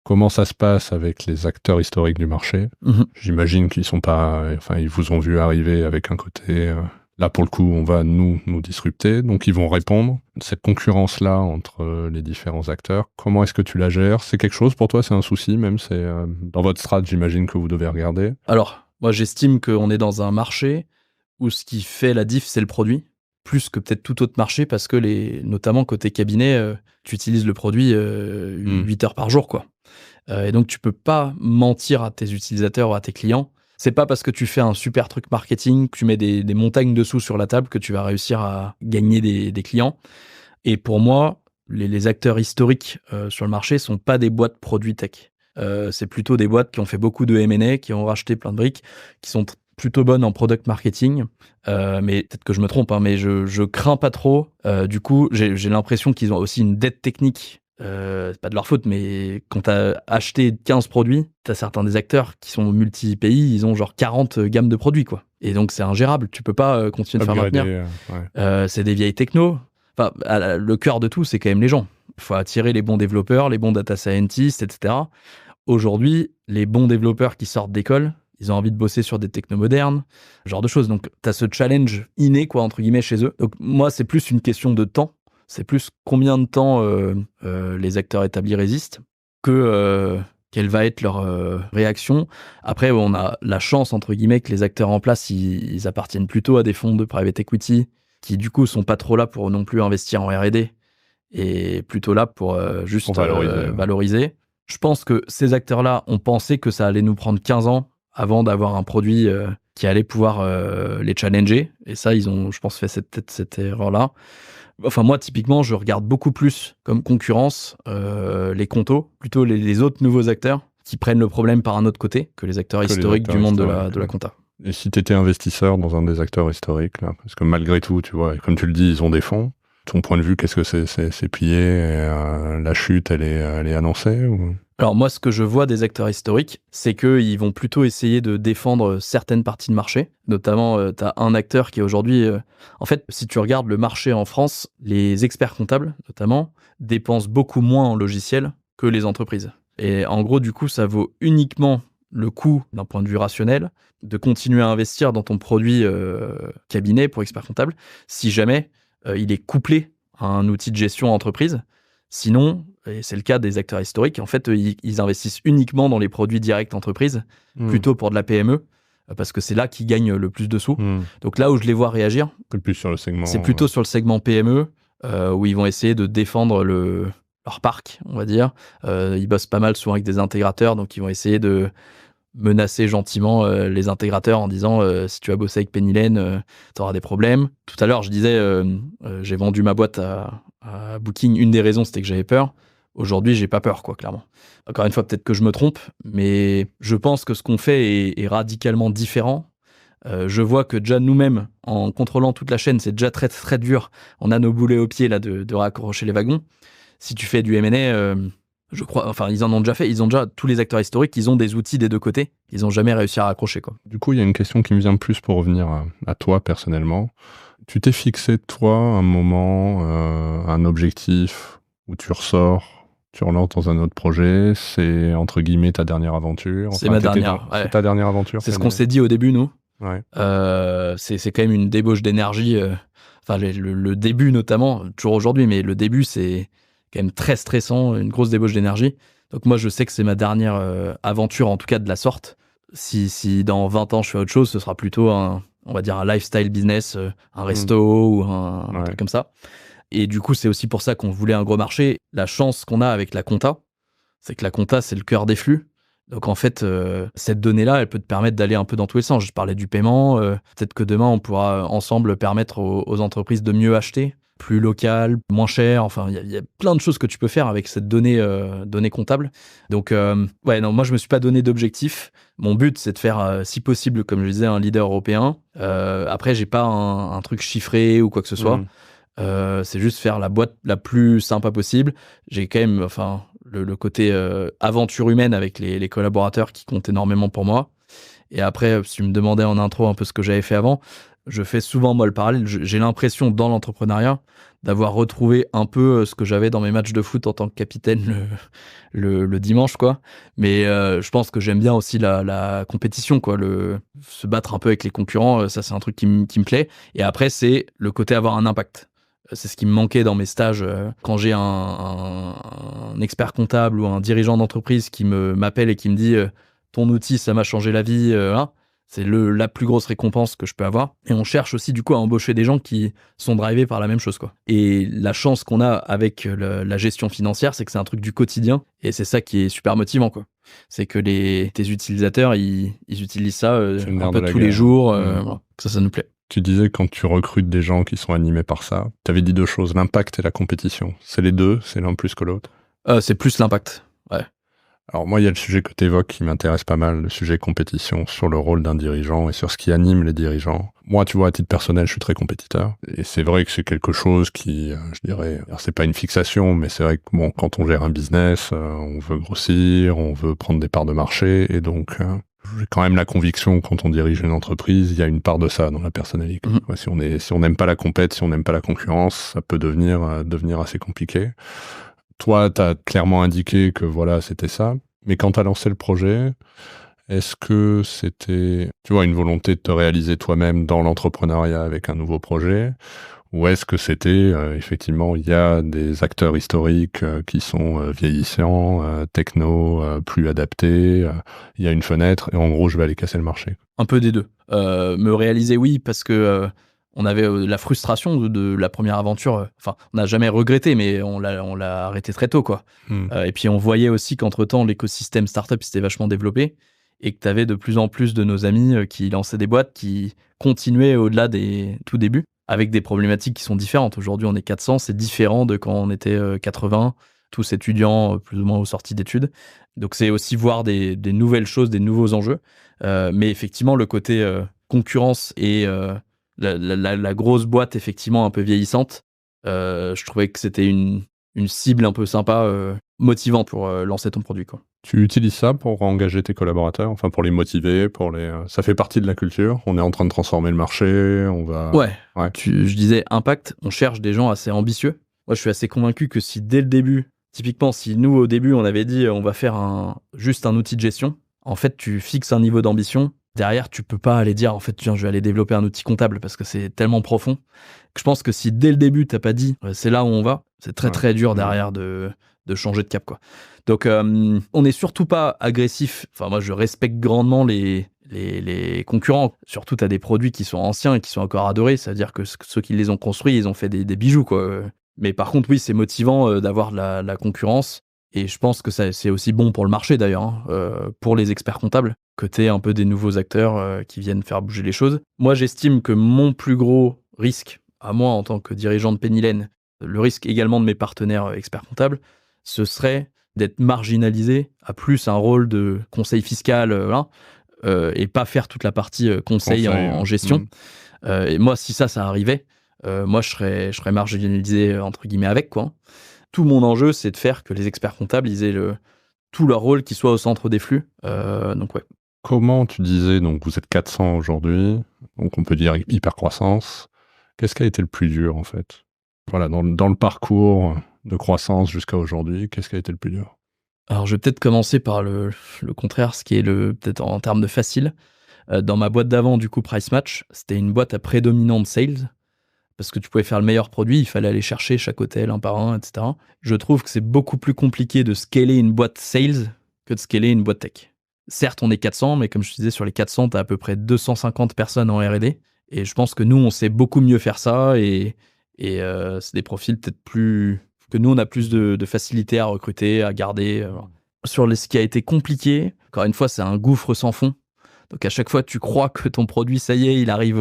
Speaker 2: comment ça se passe avec les acteurs historiques du marché? J'imagine qu'ils sont pas, enfin, ils vous ont vu arriver avec un côté, là, pour le coup, on va nous disrupter, donc ils vont répondre. Cette concurrence-là entre les différents acteurs, comment est-ce que tu la gères? C'est quelque chose pour toi? C'est un souci même? C'est dans votre strat, j'imagine que vous devez regarder.
Speaker 1: Alors, moi, j'estime qu'on est dans un marché où ce qui fait la diff, c'est le produit, plus que peut-être tout autre marché, parce que notamment côté cabinet, tu utilises le produit 8 heures par jour, quoi. Et donc, tu peux pas mentir à tes utilisateurs ou à tes clients. C'est pas parce que tu fais un super truc marketing, que tu mets des montagnes de sous sur la table que tu vas réussir à gagner des clients. Et pour moi, les acteurs historiques sur le marché sont pas des boîtes produits tech. C'est plutôt des boîtes qui ont fait beaucoup de M&A, qui ont racheté plein de briques, qui sont plutôt bonnes en product marketing. Mais peut-être que je me trompe, hein, mais je crains pas trop. Du coup, j'ai l'impression qu'ils ont aussi une dette technique. C'est pas de leur faute, mais quand t'as acheté 15 produits, t'as certains des acteurs qui sont multi-pays, ils ont genre 40 gammes de produits, quoi. Et donc, c'est ingérable. Tu peux pas continuer de faire maintenir. C'est des vieilles techno. Enfin, le cœur de tout, c'est quand même les gens. Il faut attirer les bons développeurs, les bons data scientists, etc. Aujourd'hui, les bons développeurs qui sortent d'école, ils ont envie de bosser sur des technos modernes, ce genre de choses. Donc, t'as ce challenge inné, quoi, entre guillemets, chez eux. Donc, moi, c'est plus une question de temps. C'est plus combien de temps les acteurs établis résistent que quelle va être leur réaction. Après, on a la chance, entre guillemets, que les acteurs en place, ils appartiennent plutôt à des fonds de private equity qui, du coup, sont pas trop là pour non plus investir en R&D et plutôt là pour juste valoriser. Je pense que ces acteurs-là ont pensé que ça allait nous prendre 15 ans avant d'avoir un produit qui allait pouvoir les challenger. Et ça, ils ont, je pense, fait cette erreur-là. Enfin, moi, typiquement, je regarde beaucoup plus comme concurrence les contos, plutôt les autres nouveaux acteurs qui prennent le problème par un autre côté que les acteurs historiques du monde de la compta.
Speaker 2: Et si tu étais investisseur dans un des acteurs historiques, là, parce que malgré tout, tu vois, comme tu le dis, ils ont des fonds. Ton point de vue, qu'est-ce que c'est plié et, la chute, elle est annoncée ou...
Speaker 1: Alors moi, ce que je vois des acteurs historiques, c'est qu'ils vont plutôt essayer de défendre certaines parties de marché. Notamment, tu as un acteur qui aujourd'hui... en fait, si tu regardes le marché en France, les experts comptables, notamment, dépensent beaucoup moins en logiciels que les entreprises. Et en gros, du coup, ça vaut uniquement le coût, d'un point de vue rationnel, de continuer à investir dans ton produit cabinet pour experts comptables, si jamais il est couplé à un outil de gestion entreprise. Sinon, et c'est le cas des acteurs historiques, en fait, ils investissent uniquement dans les produits directs entreprises, plutôt pour de la PME, parce que c'est là qu'ils gagnent le plus de sous. Donc là où je les vois réagir,
Speaker 2: plus sur le segment,
Speaker 1: c'est plutôt sur le segment PME, où ils vont essayer de défendre leur parc, on va dire. Ils bossent pas mal souvent avec des intégrateurs, donc ils vont essayer de menacer gentiment les intégrateurs en disant si tu vas bosser avec Penny Lane, tu auras des problèmes. Tout à l'heure, je disais, j'ai vendu ma boîte à Booking. Une des raisons, c'était que j'avais peur. Aujourd'hui, j'ai pas peur, quoi, clairement. Encore une fois, peut-être que je me trompe, mais je pense que ce qu'on fait est radicalement différent. Je vois que déjà nous-mêmes, en contrôlant toute la chaîne, c'est déjà très très dur. On a nos boulets aux pieds là de raccrocher les wagons. Si tu fais du M&A, je crois, enfin ils en ont déjà fait. Ils ont déjà tous les acteurs historiques, ils ont des outils des deux côtés. Ils ont jamais réussi à raccrocher, quoi.
Speaker 2: Du coup, il y a une question qui me vient plus pour revenir à toi personnellement. Tu t'es fixé, toi, un moment, un objectif où tu ressors, tu relances dans un autre projet, c'est entre guillemets ta dernière aventure.
Speaker 1: C'est ma dernière.
Speaker 2: C'est ta dernière aventure.
Speaker 1: C'est ce qu'on s'est dit au début, nous.
Speaker 2: Ouais.
Speaker 1: C'est quand même une débauche d'énergie. Enfin, le début notamment, toujours aujourd'hui, mais le début, c'est quand même très stressant, une grosse débauche d'énergie. Donc moi, je sais que c'est ma dernière aventure, en tout cas de la sorte. Si dans 20 ans, je fais autre chose, ce sera plutôt on va dire un lifestyle business, un resto ou un truc comme ça. Et du coup, c'est aussi pour ça qu'on voulait un gros marché. La chance qu'on a avec la compta, c'est que la compta, c'est le cœur des flux. Donc en fait, cette donnée-là, elle peut te permettre d'aller un peu dans tous les sens. Je parlais du paiement, peut-être que demain, on pourra ensemble permettre aux entreprises de mieux acheter, plus local, moins cher. Enfin, il y a plein de choses que tu peux faire avec cette donnée comptable. Donc non, moi, je me suis pas donné d'objectif. Mon but, c'est de faire, si possible, comme je disais, un leader européen. Après, j'ai pas un truc chiffré ou quoi que ce soit. C'est juste faire la boîte la plus sympa possible. J'ai quand même, le côté aventure humaine avec les collaborateurs qui comptent énormément pour moi. Et après, si tu me demandais en intro un peu ce que j'avais fait avant, je fais souvent, moi, le parallèle. J'ai l'impression, dans l'entrepreneuriat, d'avoir retrouvé un peu ce que j'avais dans mes matchs de foot en tant que capitaine le dimanche, quoi. Mais je pense que j'aime bien aussi la compétition, quoi. Se battre un peu avec les concurrents, ça, c'est un truc qui me plaît. Et après, c'est le côté avoir un impact. C'est ce qui me manquait dans mes stages. Quand j'ai un expert comptable ou un dirigeant d'entreprise qui m'appelle et qui me dit ton outil, ça m'a changé la vie, c'est la plus grosse récompense que je peux avoir. Et on cherche aussi du coup à embaucher des gens qui sont drivés par la même chose, quoi. Et la chance qu'on a avec la gestion financière, c'est que c'est un truc du quotidien et c'est ça qui est super motivant, quoi. C'est que tes utilisateurs, ils utilisent ça un peu tous les jours. Voilà. Ça nous plaît.
Speaker 2: Tu disais quand tu recrutes des gens qui sont animés par ça, tu avais dit deux choses, l'impact et la compétition. C'est les deux, c'est l'un plus que l'autre?
Speaker 1: C'est plus l'impact, ouais.
Speaker 2: Alors moi, il y a le sujet que tu évoques qui m'intéresse pas mal, le sujet compétition, sur le rôle d'un dirigeant et sur ce qui anime les dirigeants. Moi, tu vois, à titre personnel, je suis très compétiteur. Et c'est vrai que c'est quelque chose qui, je dirais, alors c'est pas une fixation, mais c'est vrai que bon, quand on gère un business, on veut grossir, on veut prendre des parts de marché, et donc j'ai quand même la conviction que quand on dirige une entreprise, il y a une part de ça dans la personnalité. Ouais, si on n'aime pas la compète, si on n'aime pas la concurrence, ça peut devenir assez compliqué. Toi, tu as clairement indiqué que voilà, c'était ça. Mais quand tu as lancé le projet, est-ce que c'était, tu vois, une volonté de te réaliser toi-même dans l'entrepreneuriat avec un nouveau projet? Ou est-ce que c'était, effectivement, il y a des acteurs historiques qui sont vieillissants, techno, plus adaptés, il y a une fenêtre et en gros, je vais aller casser le marché?
Speaker 1: Un peu des deux. Me réaliser, oui, parce que on avait la frustration de la première aventure. Enfin, on n'a jamais regretté, mais on l'a arrêté très tôt, quoi. Et puis, on voyait aussi qu'entre-temps, l'écosystème startup s'était vachement développé et que tu avais de plus en plus de nos amis qui lançaient des boîtes qui continuaient au-delà des tout débuts avec des problématiques qui sont différentes. Aujourd'hui, on est 400, c'est différent de quand on était 80, tous étudiants plus ou moins aux sorties d'études. Donc, c'est aussi voir des nouvelles choses, des nouveaux enjeux. Mais effectivement, le côté concurrence et la grosse boîte effectivement un peu vieillissante, je trouvais que c'était une cible un peu sympa, motivante pour lancer ton produit, quoi.
Speaker 2: Tu utilises ça pour engager tes collaborateurs, enfin pour les motiver, ça fait partie de la culture. On est en train de transformer le marché, on va.
Speaker 1: Ouais. Je disais impact, on cherche des gens assez ambitieux. Moi, je suis assez convaincu que si dès le début, typiquement, si nous au début on avait dit on va faire juste un outil de gestion, en fait, tu fixes un niveau d'ambition. Derrière, tu peux pas aller dire, en fait, tiens, je vais aller développer un outil comptable parce que c'est tellement profond que je pense que si dès le début, t'as pas dit, c'est là où on va, c'est très, très dur derrière de changer de cap, quoi. Donc, on n'est surtout pas agressif. Enfin, moi, je respecte grandement les concurrents. Surtout, t'as des produits qui sont anciens et qui sont encore adorés. C'est-à-dire que ceux qui les ont construits, ils ont fait des bijoux, quoi. Mais par contre, oui, c'est motivant d'avoir la concurrence. Et je pense que c'est aussi bon pour le marché d'ailleurs, pour les experts comptables, que t'aies un peu des nouveaux acteurs qui viennent faire bouger les choses. Moi, j'estime que mon plus gros risque, à moi en tant que dirigeant de Penny Lane, le risque également de mes partenaires experts comptables, ce serait d'être marginalisé à plus un rôle de conseil fiscal, et pas faire toute la partie conseil en gestion. Et moi, si ça arrivait, moi, je serais marginalisé, entre guillemets, avec, quoi. Tout mon enjeu, c'est de faire que les experts comptables, ils aient tout leur rôle qui soit au centre des flux. Donc, ouais.
Speaker 2: Comment tu disais, donc vous êtes 400 aujourd'hui, donc on peut dire hyper croissance. Qu'est-ce qui a été le plus dur, en fait? Voilà, dans le parcours de croissance jusqu'à aujourd'hui, qu'est-ce qui a été le plus dur?
Speaker 1: Alors, je vais peut-être commencer par le contraire, ce qui est peut-être en termes de facile. Dans ma boîte d'avant, du coup, Price Match, c'était une boîte à prédominante sales, parce que tu pouvais faire le meilleur produit, il fallait aller chercher chaque hôtel un par un, etc. Je trouve que c'est beaucoup plus compliqué de scaler une boîte sales que de scaler une boîte tech. Certes, on est 400, mais comme je te disais, sur les 400, tu as à peu près 250 personnes en R&D. Et je pense que nous, on sait beaucoup mieux faire ça. Et c'est des profils peut-être plus... que nous, on a plus de facilité à recruter, à garder. Sur ce qui a été compliqué, encore une fois, c'est un gouffre sans fond. Donc à chaque fois, tu crois que ton produit, ça y est, t'arrives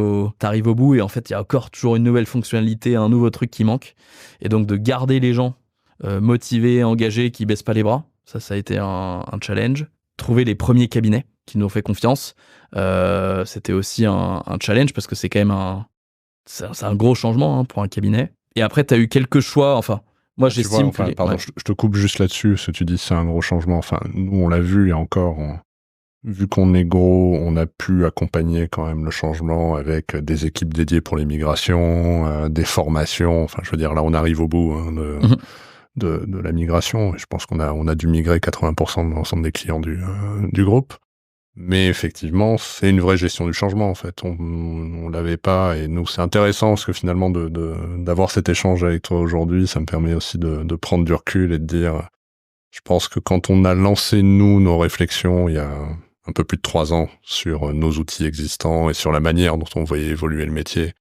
Speaker 1: au bout. Et en fait, il y a encore toujours une nouvelle fonctionnalité, un nouveau truc qui manque. Et donc de garder les gens motivés, engagés, qui baissent pas les bras, ça a été un challenge. Trouver les premiers cabinets qui nous ont fait confiance, c'était aussi un challenge parce que c'est quand même c'est un gros changement pour un cabinet. Et après, tu as eu quelques choix. Enfin, moi, j'estime que...
Speaker 2: Pardon, je te coupe juste là-dessus, parce que tu dis c'est un gros changement. Enfin, nous, on l'a vu, et encore, vu qu'on est gros, on a pu accompagner quand même le changement avec des équipes dédiées pour les migrations, des formations. Enfin, je veux dire, là, on arrive au bout de la migration. Et je pense qu'on a dû migrer 80% de l'ensemble des clients du groupe. Mais effectivement, c'est une vraie gestion du changement, en fait. On l'avait pas, et nous, c'est intéressant, parce que finalement, d'avoir cet échange avec toi aujourd'hui, ça me permet aussi de prendre du recul et de dire, je pense que quand on a lancé, nous, nos réflexions, il y a un peu plus de 3 ans, sur nos outils existants et sur la manière dont on voyait évoluer le métier,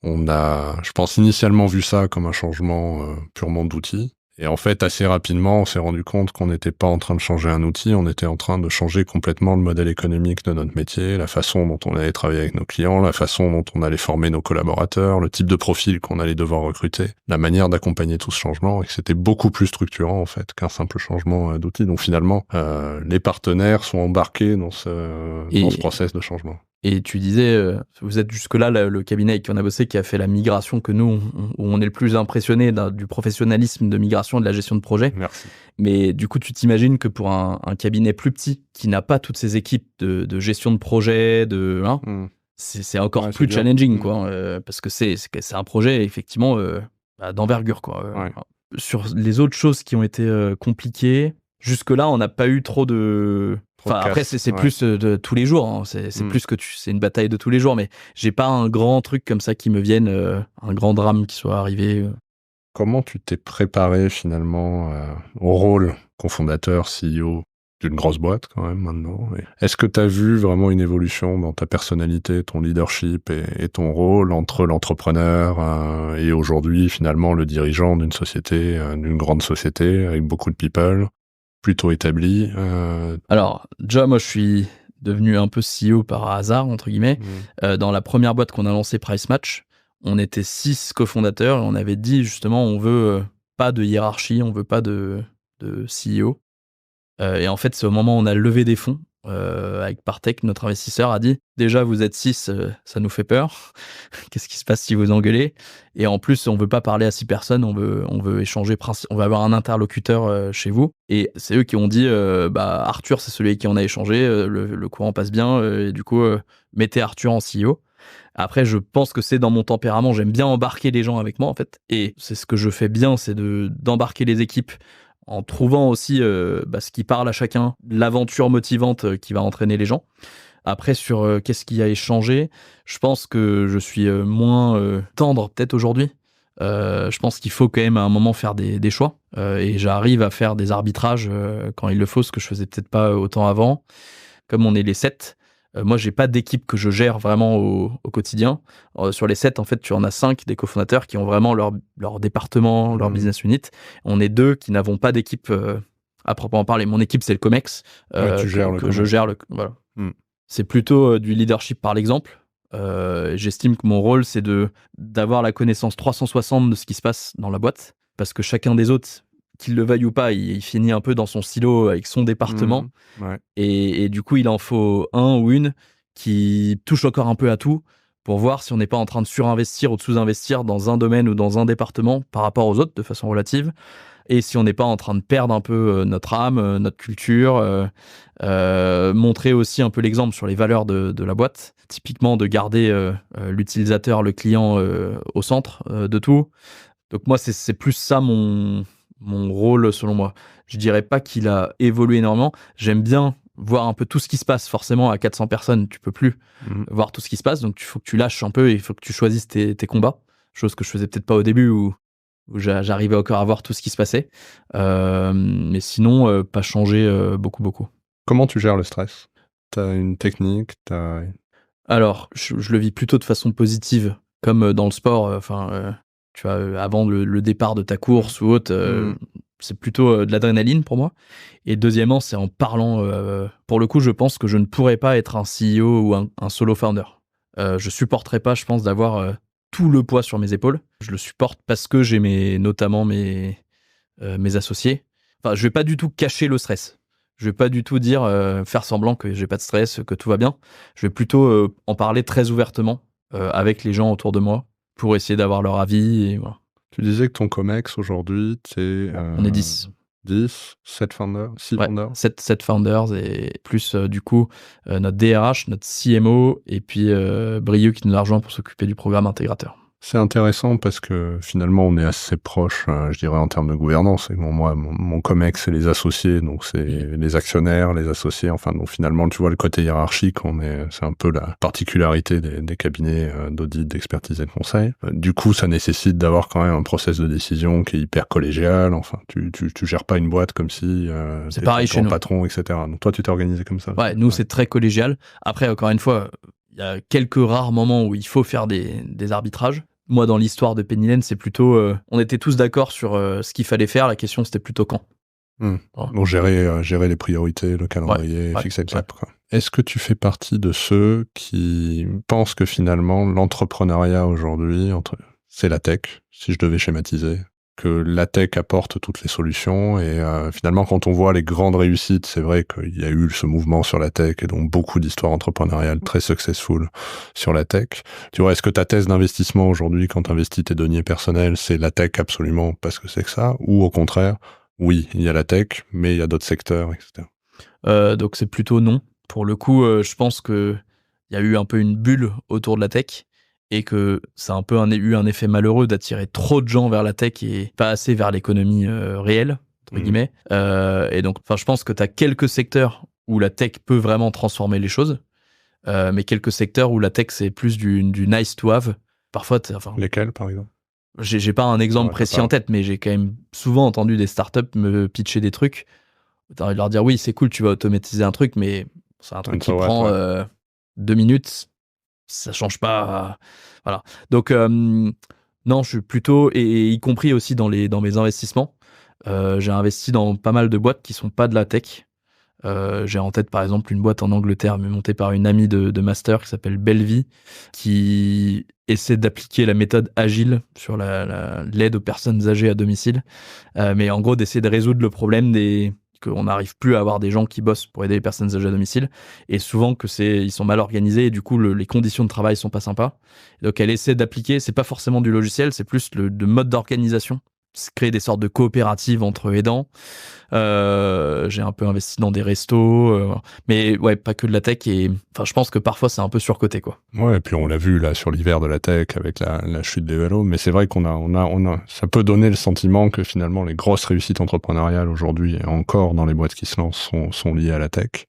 Speaker 2: on a, je pense, initialement vu ça comme un changement purement d'outils. Et en fait, assez rapidement, on s'est rendu compte qu'on n'était pas en train de changer un outil, on était en train de changer complètement le modèle économique de notre métier, la façon dont on allait travailler avec nos clients, la façon dont on allait former nos collaborateurs, le type de profil qu'on allait devoir recruter, la manière d'accompagner tout ce changement, et que c'était beaucoup plus structurant, en fait, qu'un simple changement d'outil. Donc finalement, les partenaires sont embarqués dans ce process de changement.
Speaker 1: Et tu disais, vous êtes jusque-là le cabinet avec qui on a bossé qui a fait la migration que nous, où on est le plus impressionné du professionnalisme de migration et de la gestion de projet.
Speaker 2: Merci.
Speaker 1: Mais du coup, tu t'imagines que pour un cabinet plus petit, qui n'a pas toutes ces équipes de gestion de projet, c'est encore plus challenging, quoi, parce que c'est un projet, effectivement, d'envergure, quoi. Sur les autres choses qui ont été compliquées, jusque-là, on n'a pas eu trop de... Enfin, après, c'est plus de tous les jours. Hein. C'est plus que c'est une bataille de tous les jours. Mais j'ai pas un grand truc comme ça qui me vienne, un grand drame qui soit arrivé.
Speaker 2: Comment tu t'es préparé finalement au rôle cofondateur, CEO d'une grosse boîte quand même maintenant? Est-ce que tu as vu vraiment une évolution dans ta personnalité, ton leadership et ton rôle entre l'entrepreneur et aujourd'hui finalement le dirigeant d'une société, d'une grande société avec beaucoup de people? Plutôt établi.
Speaker 1: Alors, déjà, moi, je suis devenu un peu CEO par hasard, entre guillemets. Dans la première boîte qu'on a lancée, Price Match, on était 6 cofondateurs et on avait dit, justement, on veut pas de hiérarchie, on veut pas de CEO. Et en fait, c'est au moment où on a levé des fonds, avec Partech, notre investisseur a dit, déjà, vous êtes 6, ça nous fait peur. Qu'est-ce qui se passe si vous engueulez? Et en plus, on veut pas parler à 6 personnes, on veut échanger, on va avoir un interlocuteur chez vous. Et c'est eux qui ont dit, Arthur, c'est celui avec qui on a échangé, le courant passe bien, et du coup, mettez Arthur en CEO. Après, je pense que c'est dans mon tempérament, j'aime bien embarquer les gens avec moi, en fait. Et c'est ce que je fais bien, c'est d'embarquer les équipes en trouvant aussi ce qui parle à chacun, l'aventure motivante qui va entraîner les gens. Après, sur qu'est-ce qui a échangé, je pense que je suis moins tendre peut-être aujourd'hui. Je pense qu'il faut quand même à un moment faire des choix. Et j'arrive à faire des arbitrages quand il le faut, ce que je faisais peut-être pas autant avant. Comme on est les 7, moi, j'ai pas d'équipe que je gère vraiment au quotidien. Sur les 7, en fait, tu en as 5 des cofondateurs qui ont vraiment leur département, leur business unit. On est 2 qui n'avons pas d'équipe à proprement parler. Mon équipe, c'est le COMEX.
Speaker 2: Tu gères le COMEX.
Speaker 1: Je gère voilà. C'est plutôt du leadership par l'exemple. J'estime que mon rôle, c'est d'avoir la connaissance 360 de ce qui se passe dans la boîte. Parce que chacun des autres, qu'il le veuille ou pas, il finit un peu dans son silo avec son département.
Speaker 2: Ouais.
Speaker 1: Et du coup, il en faut un ou une qui touche encore un peu à tout pour voir si on n'est pas en train de surinvestir ou de sous-investir dans un domaine ou dans un département par rapport aux autres de façon relative. Et si on n'est pas en train de perdre un peu notre âme, notre culture, montrer aussi un peu l'exemple sur les valeurs de la boîte. Typiquement, de garder l'utilisateur, le client au centre de tout. Donc moi, c'est plus ça mon rôle selon moi. Je dirais pas qu'il a évolué énormément. J'aime bien voir un peu tout ce qui se passe. Forcément, à 400 personnes, tu peux plus voir tout ce qui se passe. Donc il faut que tu lâches un peu et il faut que tu choisisses tes combats. Chose que je faisais peut-être pas au début où j'arrivais encore à voir tout ce qui se passait. Mais sinon, pas changé beaucoup.
Speaker 2: Comment tu gères le stress? T'as une technique?
Speaker 1: Alors, je le vis plutôt de façon positive, comme dans le sport. Tu vois, avant le départ de ta course ou autre, c'est plutôt de l'adrénaline pour moi. Et deuxièmement, c'est en parlant. Pour le coup, je pense que je ne pourrais pas être un CEO ou un solo founder. Je supporterais pas, je pense, d'avoir tout le poids sur mes épaules. Je le supporte parce que j'ai notamment mes associés. Enfin, je vais pas du tout cacher le stress. Je vais pas du tout dire, faire semblant que j'ai pas de stress, que tout va bien. Je vais plutôt en parler très ouvertement avec les gens autour de moi pour essayer d'avoir leur avis et voilà.
Speaker 2: Tu disais que ton COMEX aujourd'hui,
Speaker 1: On est 10.
Speaker 2: 10, 7 founders, 6
Speaker 1: Ouais,
Speaker 2: founders.
Speaker 1: 7 founders et plus du coup notre DRH, notre CMO et puis Brieux qui nous a rejoint pour s'occuper du programme intégrateur.
Speaker 2: C'est intéressant parce que finalement on est assez proche, je dirais en termes de gouvernance. Et bon, moi, mon COMEX c'est les associés, donc c'est les actionnaires, les associés. Enfin, donc finalement tu vois le côté hiérarchique, c'est un peu la particularité des cabinets d'audit, d'expertise et de conseil. Du coup, ça nécessite d'avoir quand même un process de décision qui est hyper collégial. Enfin, tu gères pas une boîte comme si
Speaker 1: c'est
Speaker 2: t'étais
Speaker 1: pareil chez nous.
Speaker 2: patron, etc. Donc toi, tu t'es organisé comme ça.
Speaker 1: Ouais, nous c'est très collégial. Après, encore une fois, il y a quelques rares moments où il faut faire des arbitrages. Moi, dans l'histoire de Penny Lane, c'est plutôt... on était tous d'accord sur ce qu'il fallait faire. La question, c'était plutôt quand.
Speaker 2: Voilà. Donc, gérer les priorités, le calendrier, fixer le cap. Quoi. Est-ce que tu fais partie de ceux qui pensent que finalement, l'entrepreneuriat aujourd'hui, c'est la tech, si je devais schématiser, que la tech apporte toutes les solutions et finalement quand on voit les grandes réussites, c'est vrai qu'il y a eu ce mouvement sur la tech et donc beaucoup d'histoires entrepreneuriales très successful sur la tech. Tu vois, est-ce que ta thèse d'investissement aujourd'hui, quand tu investis tes deniers personnels, c'est la tech absolument parce que c'est que ça, ou au contraire, oui, il y a la tech, mais il y a d'autres secteurs, etc.
Speaker 1: Donc c'est plutôt non. Pour le coup, je pense que il y a eu un peu une bulle autour de la tech et que ça a un peu eu un effet malheureux d'attirer trop de gens vers la tech et pas assez vers l'économie réelle, entre guillemets. Et donc, je pense que tu as quelques secteurs où la tech peut vraiment transformer les choses, mais quelques secteurs où la tech, c'est plus du nice to have. Parfois,
Speaker 2: lesquels, par exemple?
Speaker 1: J'ai pas un exemple précis en tête, mais j'ai quand même souvent entendu des startups me pitcher des trucs. T'as envie de leur dire, oui, c'est cool, tu vas automatiser un truc, mais c'est un truc qui prend 2 minutes. Ça change pas. Voilà. Donc, non, je suis plutôt, et y compris aussi dans mes investissements, j'ai investi dans pas mal de boîtes qui sont pas de la tech. J'ai en tête par exemple une boîte en Angleterre montée par une amie de master qui s'appelle Bellevie, qui essaie d'appliquer la méthode agile sur l'aide aux personnes âgées à domicile, mais en gros d'essayer de résoudre le problème qu'on n'arrive plus à avoir des gens qui bossent pour aider les personnes âgées à domicile, et souvent ils sont mal organisés et du coup les conditions de travail sont pas sympas. Donc elle essaie d'appliquer, c'est pas forcément du logiciel, c'est plus le mode d'organisation, créer des sortes de coopératives entre aidants. J'ai un peu investi dans des restos, mais ouais, pas que de la tech. Et je pense que parfois c'est un peu surcoté, quoi.
Speaker 2: Ouais, et puis on l'a vu là sur l'hiver de la tech avec la chute des vélos, mais c'est vrai qu'on a, ça peut donner le sentiment que finalement les grosses réussites entrepreneuriales aujourd'hui et encore dans les boîtes qui se lancent sont liées à la tech.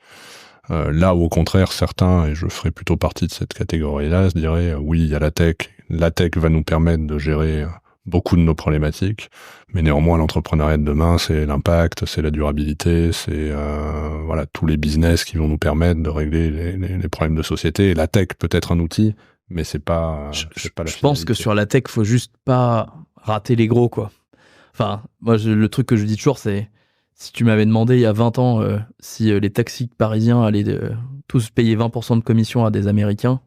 Speaker 2: Là où au contraire certains, et je ferai plutôt partie de cette catégorie-là, se diraient oui, il y a la tech va nous permettre de gérer beaucoup de nos problématiques, mais néanmoins l'entrepreneuriat de demain, c'est l'impact, c'est la durabilité, c'est voilà tous les business qui vont nous permettre de régler les problèmes de société. Et la tech peut être un outil, mais c'est pas.
Speaker 1: Je pense que sur la tech, faut juste pas rater les gros, quoi. Enfin, moi, le truc que je dis toujours, c'est si tu m'avais demandé il y a 20 ans si les taxis parisiens allaient tous payer 20% de commission à des Américains,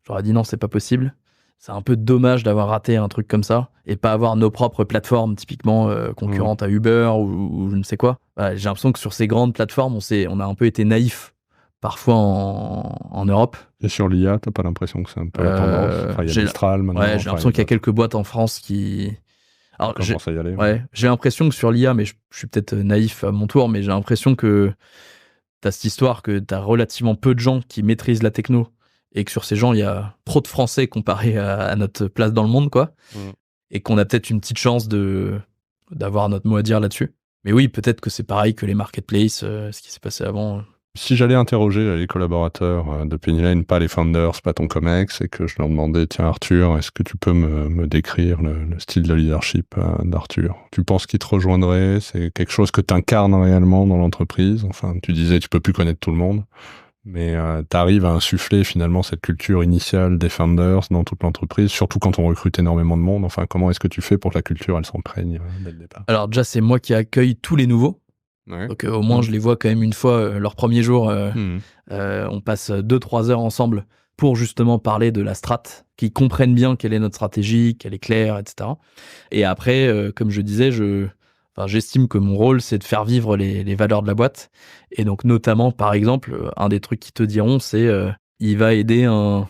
Speaker 1: j'aurais dit non, c'est pas possible. c'est un peu dommage d'avoir raté un truc comme ça et pas avoir nos propres plateformes, typiquement concurrentes à Uber ou je ne sais quoi. Voilà, j'ai l'impression que sur ces grandes plateformes, on a un peu été naïfs parfois en Europe.
Speaker 2: Et sur l'IA, t'as pas l'impression que c'est un peu la tendance? Enfin, il y a Mistral maintenant.
Speaker 1: Ouais, j'ai l'impression qu'il y a quelques boîtes en France qui...
Speaker 2: Alors, commence à y aller.
Speaker 1: Ouais, j'ai l'impression que sur l'IA, mais je suis peut-être naïf à mon tour, mais j'ai l'impression que t'as cette histoire que t'as relativement peu de gens qui maîtrisent la techno et que sur ces gens, il y a trop de Français comparé à notre place dans le monde, quoi. Et qu'on a peut-être une petite chance d'avoir notre mot à dire là-dessus. Mais oui, peut-être que c'est pareil que les marketplaces, ce qui s'est passé avant.
Speaker 2: Si j'allais interroger les collaborateurs de Penny Lane, pas les founders, pas ton Comex, et que je leur demandais, tiens Arthur, est-ce que tu peux me décrire le style de leadership d'Arthur? Tu penses qu'il te rejoindrait? C'est quelque chose que tu incarnes réellement dans l'entreprise? Enfin, tu disais, tu peux plus connaître tout le monde, mais tu arrives à insuffler finalement cette culture initiale des founders dans toute l'entreprise, surtout quand on recrute énormément de monde. Enfin, comment est-ce que tu fais pour que la culture, elle s'imprègne dès le départ?
Speaker 1: Alors déjà, c'est moi qui accueille tous les nouveaux.
Speaker 2: Ouais.
Speaker 1: Donc au moins je les vois quand même une fois leur premier jour. On passe 2-3 heures ensemble pour justement parler de la strat, qu'ils comprennent bien quelle est notre stratégie, qu'elle est claire, etc. Et après, comme je disais, j'estime que mon rôle c'est de faire vivre les valeurs de la boîte. Et donc notamment par exemple, un des trucs qu'ils te diront c'est il va aider un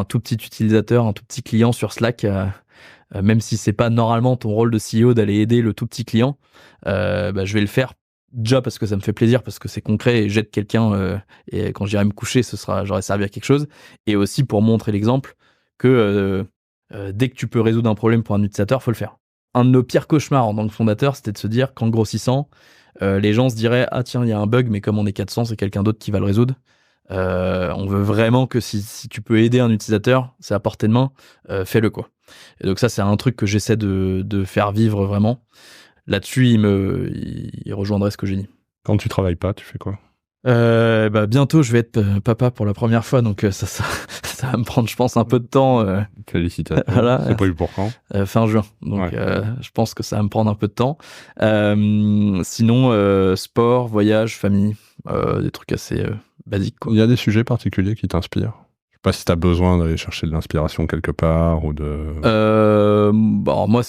Speaker 1: tout petit utilisateur, un tout petit client sur Slack, même si c'est pas normalement ton rôle de CEO d'aller aider le tout petit client, je vais le faire. Déjà parce que ça me fait plaisir, parce que c'est concret et j'aide quelqu'un et quand j'irai me coucher, j'aurai servi à quelque chose. Et aussi pour montrer l'exemple que dès que tu peux résoudre un problème pour un utilisateur, faut le faire. Un de nos pires cauchemars en tant que fondateur, c'était de se dire qu'en grossissant, les gens se diraient « Ah tiens, il y a un bug, mais comme on est 400, c'est quelqu'un d'autre qui va le résoudre. » On veut vraiment que si tu peux aider un utilisateur, c'est à portée de main, fais-le quoi. Et donc ça, c'est un truc que j'essaie de faire vivre vraiment. Là-dessus, il rejoindrait ce que j'ai dit.
Speaker 2: Quand tu travailles pas, tu fais quoi?
Speaker 1: Bientôt, je vais être papa pour la première fois, donc ça va me prendre, je pense, un peu de temps.
Speaker 2: Félicitations.
Speaker 1: Voilà,
Speaker 2: c'est prévu pour quand?
Speaker 1: Fin juin. Donc, je pense que ça va me prendre un peu de temps. Sinon, sport, voyage, famille, des trucs assez basiques, quoi.
Speaker 2: Il y a des sujets particuliers qui t'inspirent? Je sais pas si tu as besoin d'aller chercher de l'inspiration quelque part ou de...
Speaker 1: Moi,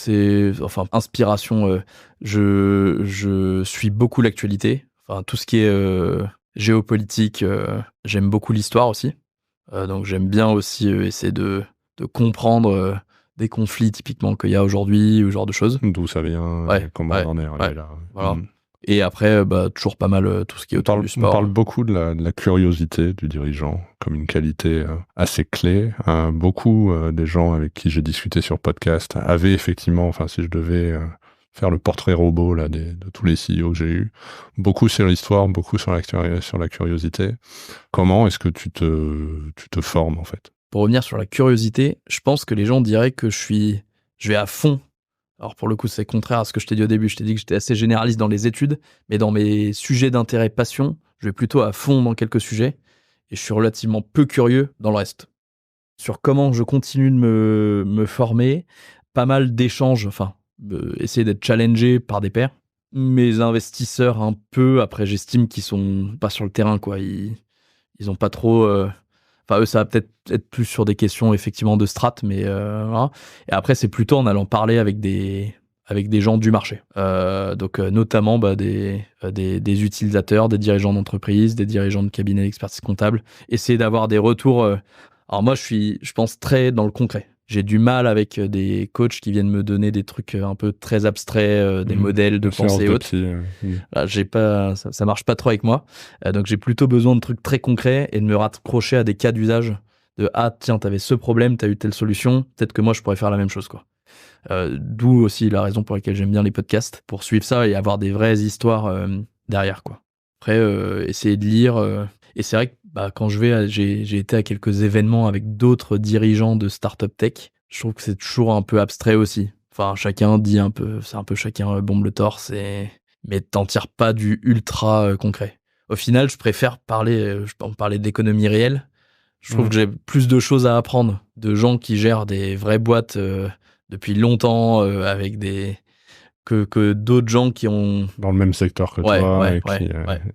Speaker 1: inspiration, je suis beaucoup l'actualité. Enfin, tout ce qui est géopolitique, j'aime beaucoup l'histoire aussi. Donc, j'aime bien aussi essayer de comprendre des conflits typiquement qu'il y a aujourd'hui, ou ce genre de choses.
Speaker 2: D'où ça vient, comment on en est arrivé là.
Speaker 1: Voilà. Et après, toujours pas mal tout ce qui est autour du sport.
Speaker 2: On parle beaucoup de la curiosité du dirigeant comme une qualité assez clé. Beaucoup des gens avec qui j'ai discuté sur podcast avaient effectivement, enfin si je devais faire le portrait robot là, de tous les CEO que j'ai eu, beaucoup sur l'histoire, beaucoup sur la curiosité. Comment est-ce que tu te formes en fait?
Speaker 1: Pour revenir sur la curiosité, je pense que les gens diraient que je vais à fond. Alors pour le coup, c'est contraire à ce que je t'ai dit au début. Je t'ai dit que j'étais assez généraliste dans les études, mais dans mes sujets d'intérêt passion, je vais plutôt à fond dans quelques sujets et je suis relativement peu curieux dans le reste. Sur comment je continue de me former, pas mal d'échanges, essayer d'être challengé par des pairs. Mes investisseurs un peu, après j'estime qu'ils sont pas sur le terrain, quoi. Ils ont pas trop... eux, ça va peut-être être plus sur des questions effectivement de strat, mais voilà. Et après, c'est plutôt en allant parler avec des gens du marché. Donc, notamment des utilisateurs, des dirigeants d'entreprise, des dirigeants de cabinets d'expertise comptable. Essayer d'avoir des retours. Alors moi, je pense, très dans le concret. J'ai du mal avec des coachs qui viennent me donner des trucs un peu très abstraits, des modèles de pensée et autres. Là, ça marche pas trop avec moi. Donc j'ai plutôt besoin de trucs très concrets et de me raccrocher à des cas d'usage. De tiens, t'avais ce problème, t'as eu telle solution, peut-être que moi je pourrais faire la même chose, quoi. D'où aussi la raison pour laquelle j'aime bien les podcasts, pour suivre ça et avoir des vraies histoires derrière, quoi. Après, essayer de lire. Et c'est vrai que quand j'ai été à quelques événements avec d'autres dirigeants de start-up tech, je trouve que c'est toujours un peu abstrait aussi. Enfin, chacun dit un peu, c'est un peu chacun bombe le torse, mais t'en tires pas du ultra concret. Au final, je préfère parler d'économie réelle. Je trouve que j'ai plus de choses à apprendre de gens qui gèrent des vraies boîtes depuis longtemps, avec que d'autres gens qui ont...
Speaker 2: Dans le même secteur que toi,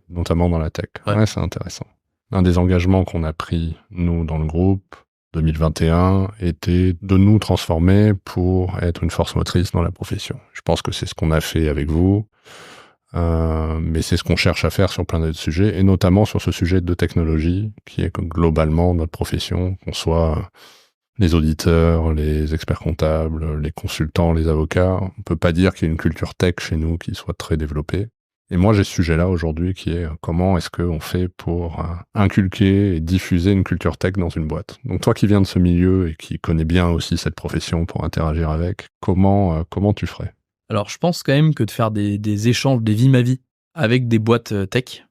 Speaker 2: notamment dans la tech. Ouais, c'est intéressant. Un des engagements qu'on a pris, nous, dans le groupe, 2021 était de nous transformer pour être une force motrice dans la profession. Je pense que c'est ce qu'on a fait avec vous, mais c'est ce qu'on cherche à faire sur plein d'autres sujets, et notamment sur ce sujet de technologie, qui est globalement notre profession, qu'on soit les auditeurs, les experts comptables, les consultants, les avocats. On peut pas dire qu'il y ait une culture tech chez nous qui soit très développée. Et moi, j'ai ce sujet-là aujourd'hui qui est comment est-ce qu'on fait pour inculquer et diffuser une culture tech dans une boîte. Donc toi qui viens de ce milieu et qui connais bien aussi cette profession pour interagir avec, comment tu ferais?
Speaker 1: Alors, je pense quand même que de faire des échanges, des vies ma vie avec des boîtes tech,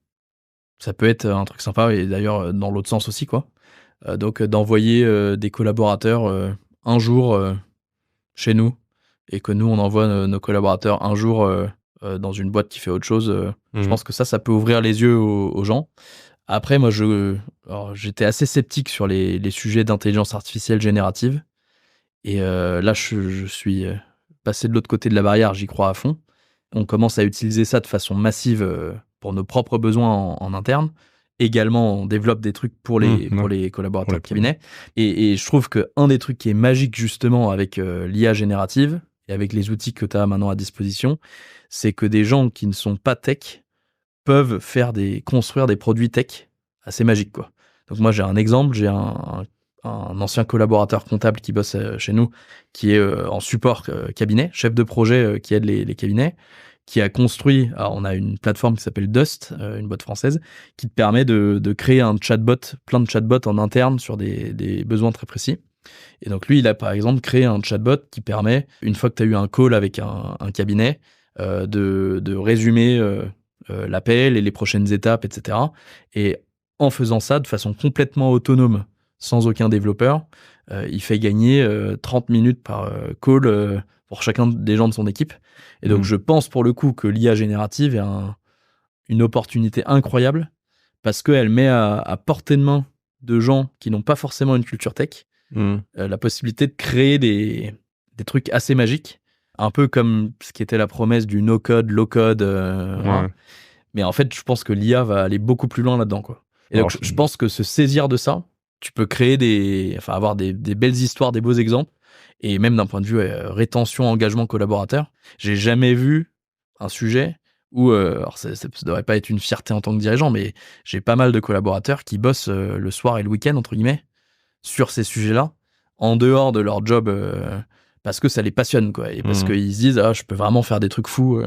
Speaker 1: ça peut être un truc sympa, et d'ailleurs dans l'autre sens aussi, quoi. Donc d'envoyer des collaborateurs un jour chez nous, et que nous on envoie nos collaborateurs un jour dans une boîte qui fait autre chose. Je pense que ça peut ouvrir les yeux aux gens. Après, moi, j'étais assez sceptique sur les sujets d'intelligence artificielle générative. Et là, je suis passé de l'autre côté de la barrière, j'y crois à fond. On commence à utiliser ça de façon massive pour nos propres besoins en interne. Également, on développe des trucs pour les collaborateurs de cabinet. Et je trouve qu'un des trucs qui est magique justement avec l'IA générative et avec les outils que tu as maintenant à disposition, c'est que des gens qui ne sont pas tech peuvent construire des produits tech assez magiques, quoi. Donc moi, j'ai un exemple, j'ai un ancien collaborateur comptable qui bosse chez nous, qui est en support cabinet, chef de projet qui aide les cabinets, qui a construit, alors on a une plateforme qui s'appelle Dust, une boîte française, qui te permet de créer un chatbot, plein de chatbots en interne sur des besoins très précis. Et donc lui, il a par exemple créé un chatbot qui permet, une fois que tu as eu un call avec un cabinet, de résumer l'appel et les prochaines étapes, etc. Et en faisant ça de façon complètement autonome, sans aucun développeur, il fait gagner 30 minutes par call pour chacun des gens de son équipe. Et donc, je pense pour le coup que l'IA générative est une opportunité incroyable, parce qu'elle met à portée de main de gens qui n'ont pas forcément une culture tech la possibilité de créer des trucs assez magiques, un peu comme ce qui était la promesse du no-code, low-code. Voilà. Mais en fait, je pense que l'IA va aller beaucoup plus loin là-dedans, quoi. Et donc, je pense que se saisir de ça, tu peux créer avoir des belles histoires, des beaux exemples. Et même d'un point de vue rétention, engagement collaborateur, j'ai jamais vu un sujet où, alors ça devrait pas être une fierté en tant que dirigeant, mais j'ai pas mal de collaborateurs qui bossent le soir et le week-end, entre guillemets, sur ces sujets-là, en dehors de leur job, parce que ça les passionne, quoi, et parce qu'ils se disent, je peux vraiment faire des trucs fous.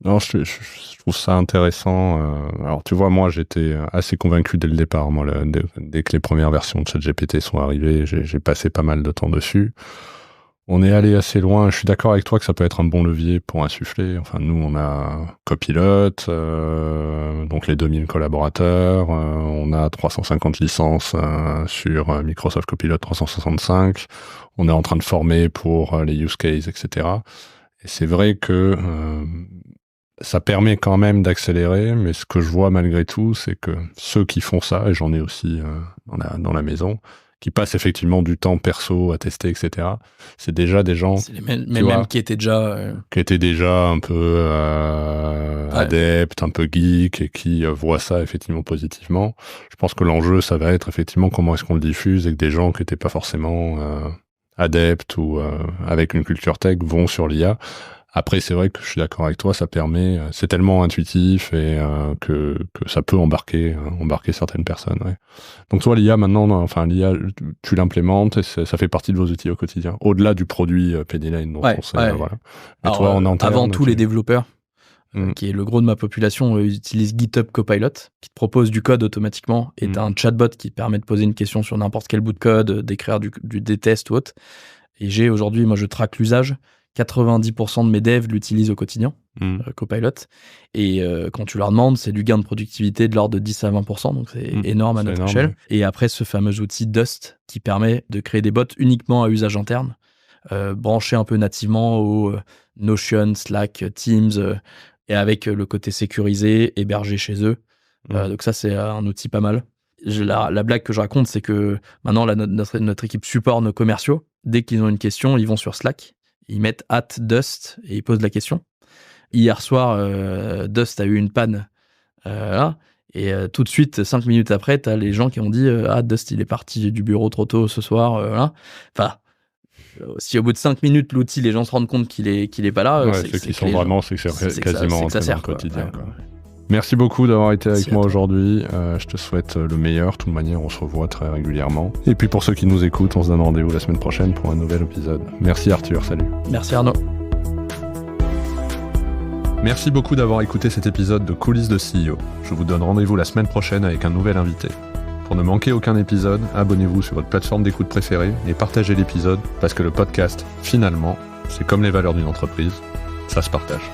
Speaker 2: Non, je trouve ça intéressant. Alors, tu vois, moi, j'étais assez convaincu dès le départ. Moi, dès que les premières versions de ChatGPT sont arrivées, j'ai passé pas mal de temps dessus. On est allé assez loin. Je suis d'accord avec toi que ça peut être un bon levier pour insuffler. Enfin, nous, on a Copilot, donc les 2000 collaborateurs. On a 350 licences sur Microsoft Copilot 365. On est en train de former pour les use cases, etc. Et c'est vrai que ça permet quand même d'accélérer, mais ce que je vois malgré tout, c'est que ceux qui font ça, et j'en ai aussi dans la maison, qui passent effectivement du temps perso à tester, etc., c'est déjà des gens
Speaker 1: qui étaient
Speaker 2: déjà un peu adeptes, un peu geeks, et qui voient ça effectivement positivement. Je pense que l'enjeu, ça va être effectivement comment est-ce qu'on le diffuse, et que des gens qui n'étaient pas forcément adeptes ou avec une culture tech vont sur l'IA. Après, c'est vrai que je suis d'accord avec toi, ça permet, c'est tellement intuitif et que ça peut embarquer certaines personnes. Ouais. Donc toi, l'IA maintenant, l'IA, tu l'implémentes et ça fait partie de vos outils au quotidien, au-delà du produit Pennyline dont on sait. Voilà. Mais
Speaker 1: alors,
Speaker 2: toi, en interne,
Speaker 1: avant tout, les développeurs, qui est le gros de ma population, utilisent GitHub Copilot, qui te propose du code automatiquement, et tu as un chatbot qui te permet de poser une question sur n'importe quel bout de code, d'écrire des tests ou autre. Et aujourd'hui, moi, je traque l'usage. 90% de mes devs l'utilisent au quotidien, Copilot. Et quand tu leur demandes, c'est du gain de productivité de l'ordre de 10 à 20%, donc c'est énorme à notre échelle. Ouais. Et après, ce fameux outil Dust qui permet de créer des bots uniquement à usage interne, branchés un peu nativement au Notion, Slack, Teams, et avec le côté sécurisé, hébergé chez eux. Donc ça, c'est un outil pas mal. La blague que je raconte, c'est que maintenant, notre équipe support nos commerciaux. Dès qu'ils ont une question, ils vont sur Slack. Ils mettent @Dust et ils posent la question. Hier soir, Dust a eu une panne. Et tout de suite, 5 minutes après, t'as les gens qui ont dit Dust il est parti du bureau trop tôt ce soir. Voilà. Enfin, si au bout de 5 minutes l'outil, les gens se rendent compte qu'il est pas là,
Speaker 2: c'est quasiment
Speaker 1: ça sert,
Speaker 2: le quotidien.
Speaker 1: Quoi.
Speaker 2: Merci beaucoup d'avoir été avec moi
Speaker 1: toi.
Speaker 2: aujourd'hui. Je te souhaite le meilleur. De toute manière, on se revoit très régulièrement. Et puis pour ceux qui nous écoutent, on se donne rendez-vous la semaine prochaine pour un nouvel épisode. Merci Arthur, salut.
Speaker 1: Merci Arnaud.
Speaker 2: Merci beaucoup d'avoir écouté cet épisode de Coulisses de CEO. Je vous donne rendez-vous la semaine prochaine avec un nouvel invité. Pour ne manquer aucun épisode, abonnez-vous sur votre plateforme d'écoute préférée et partagez l'épisode parce que le podcast, finalement, c'est comme les valeurs d'une entreprise, ça se partage.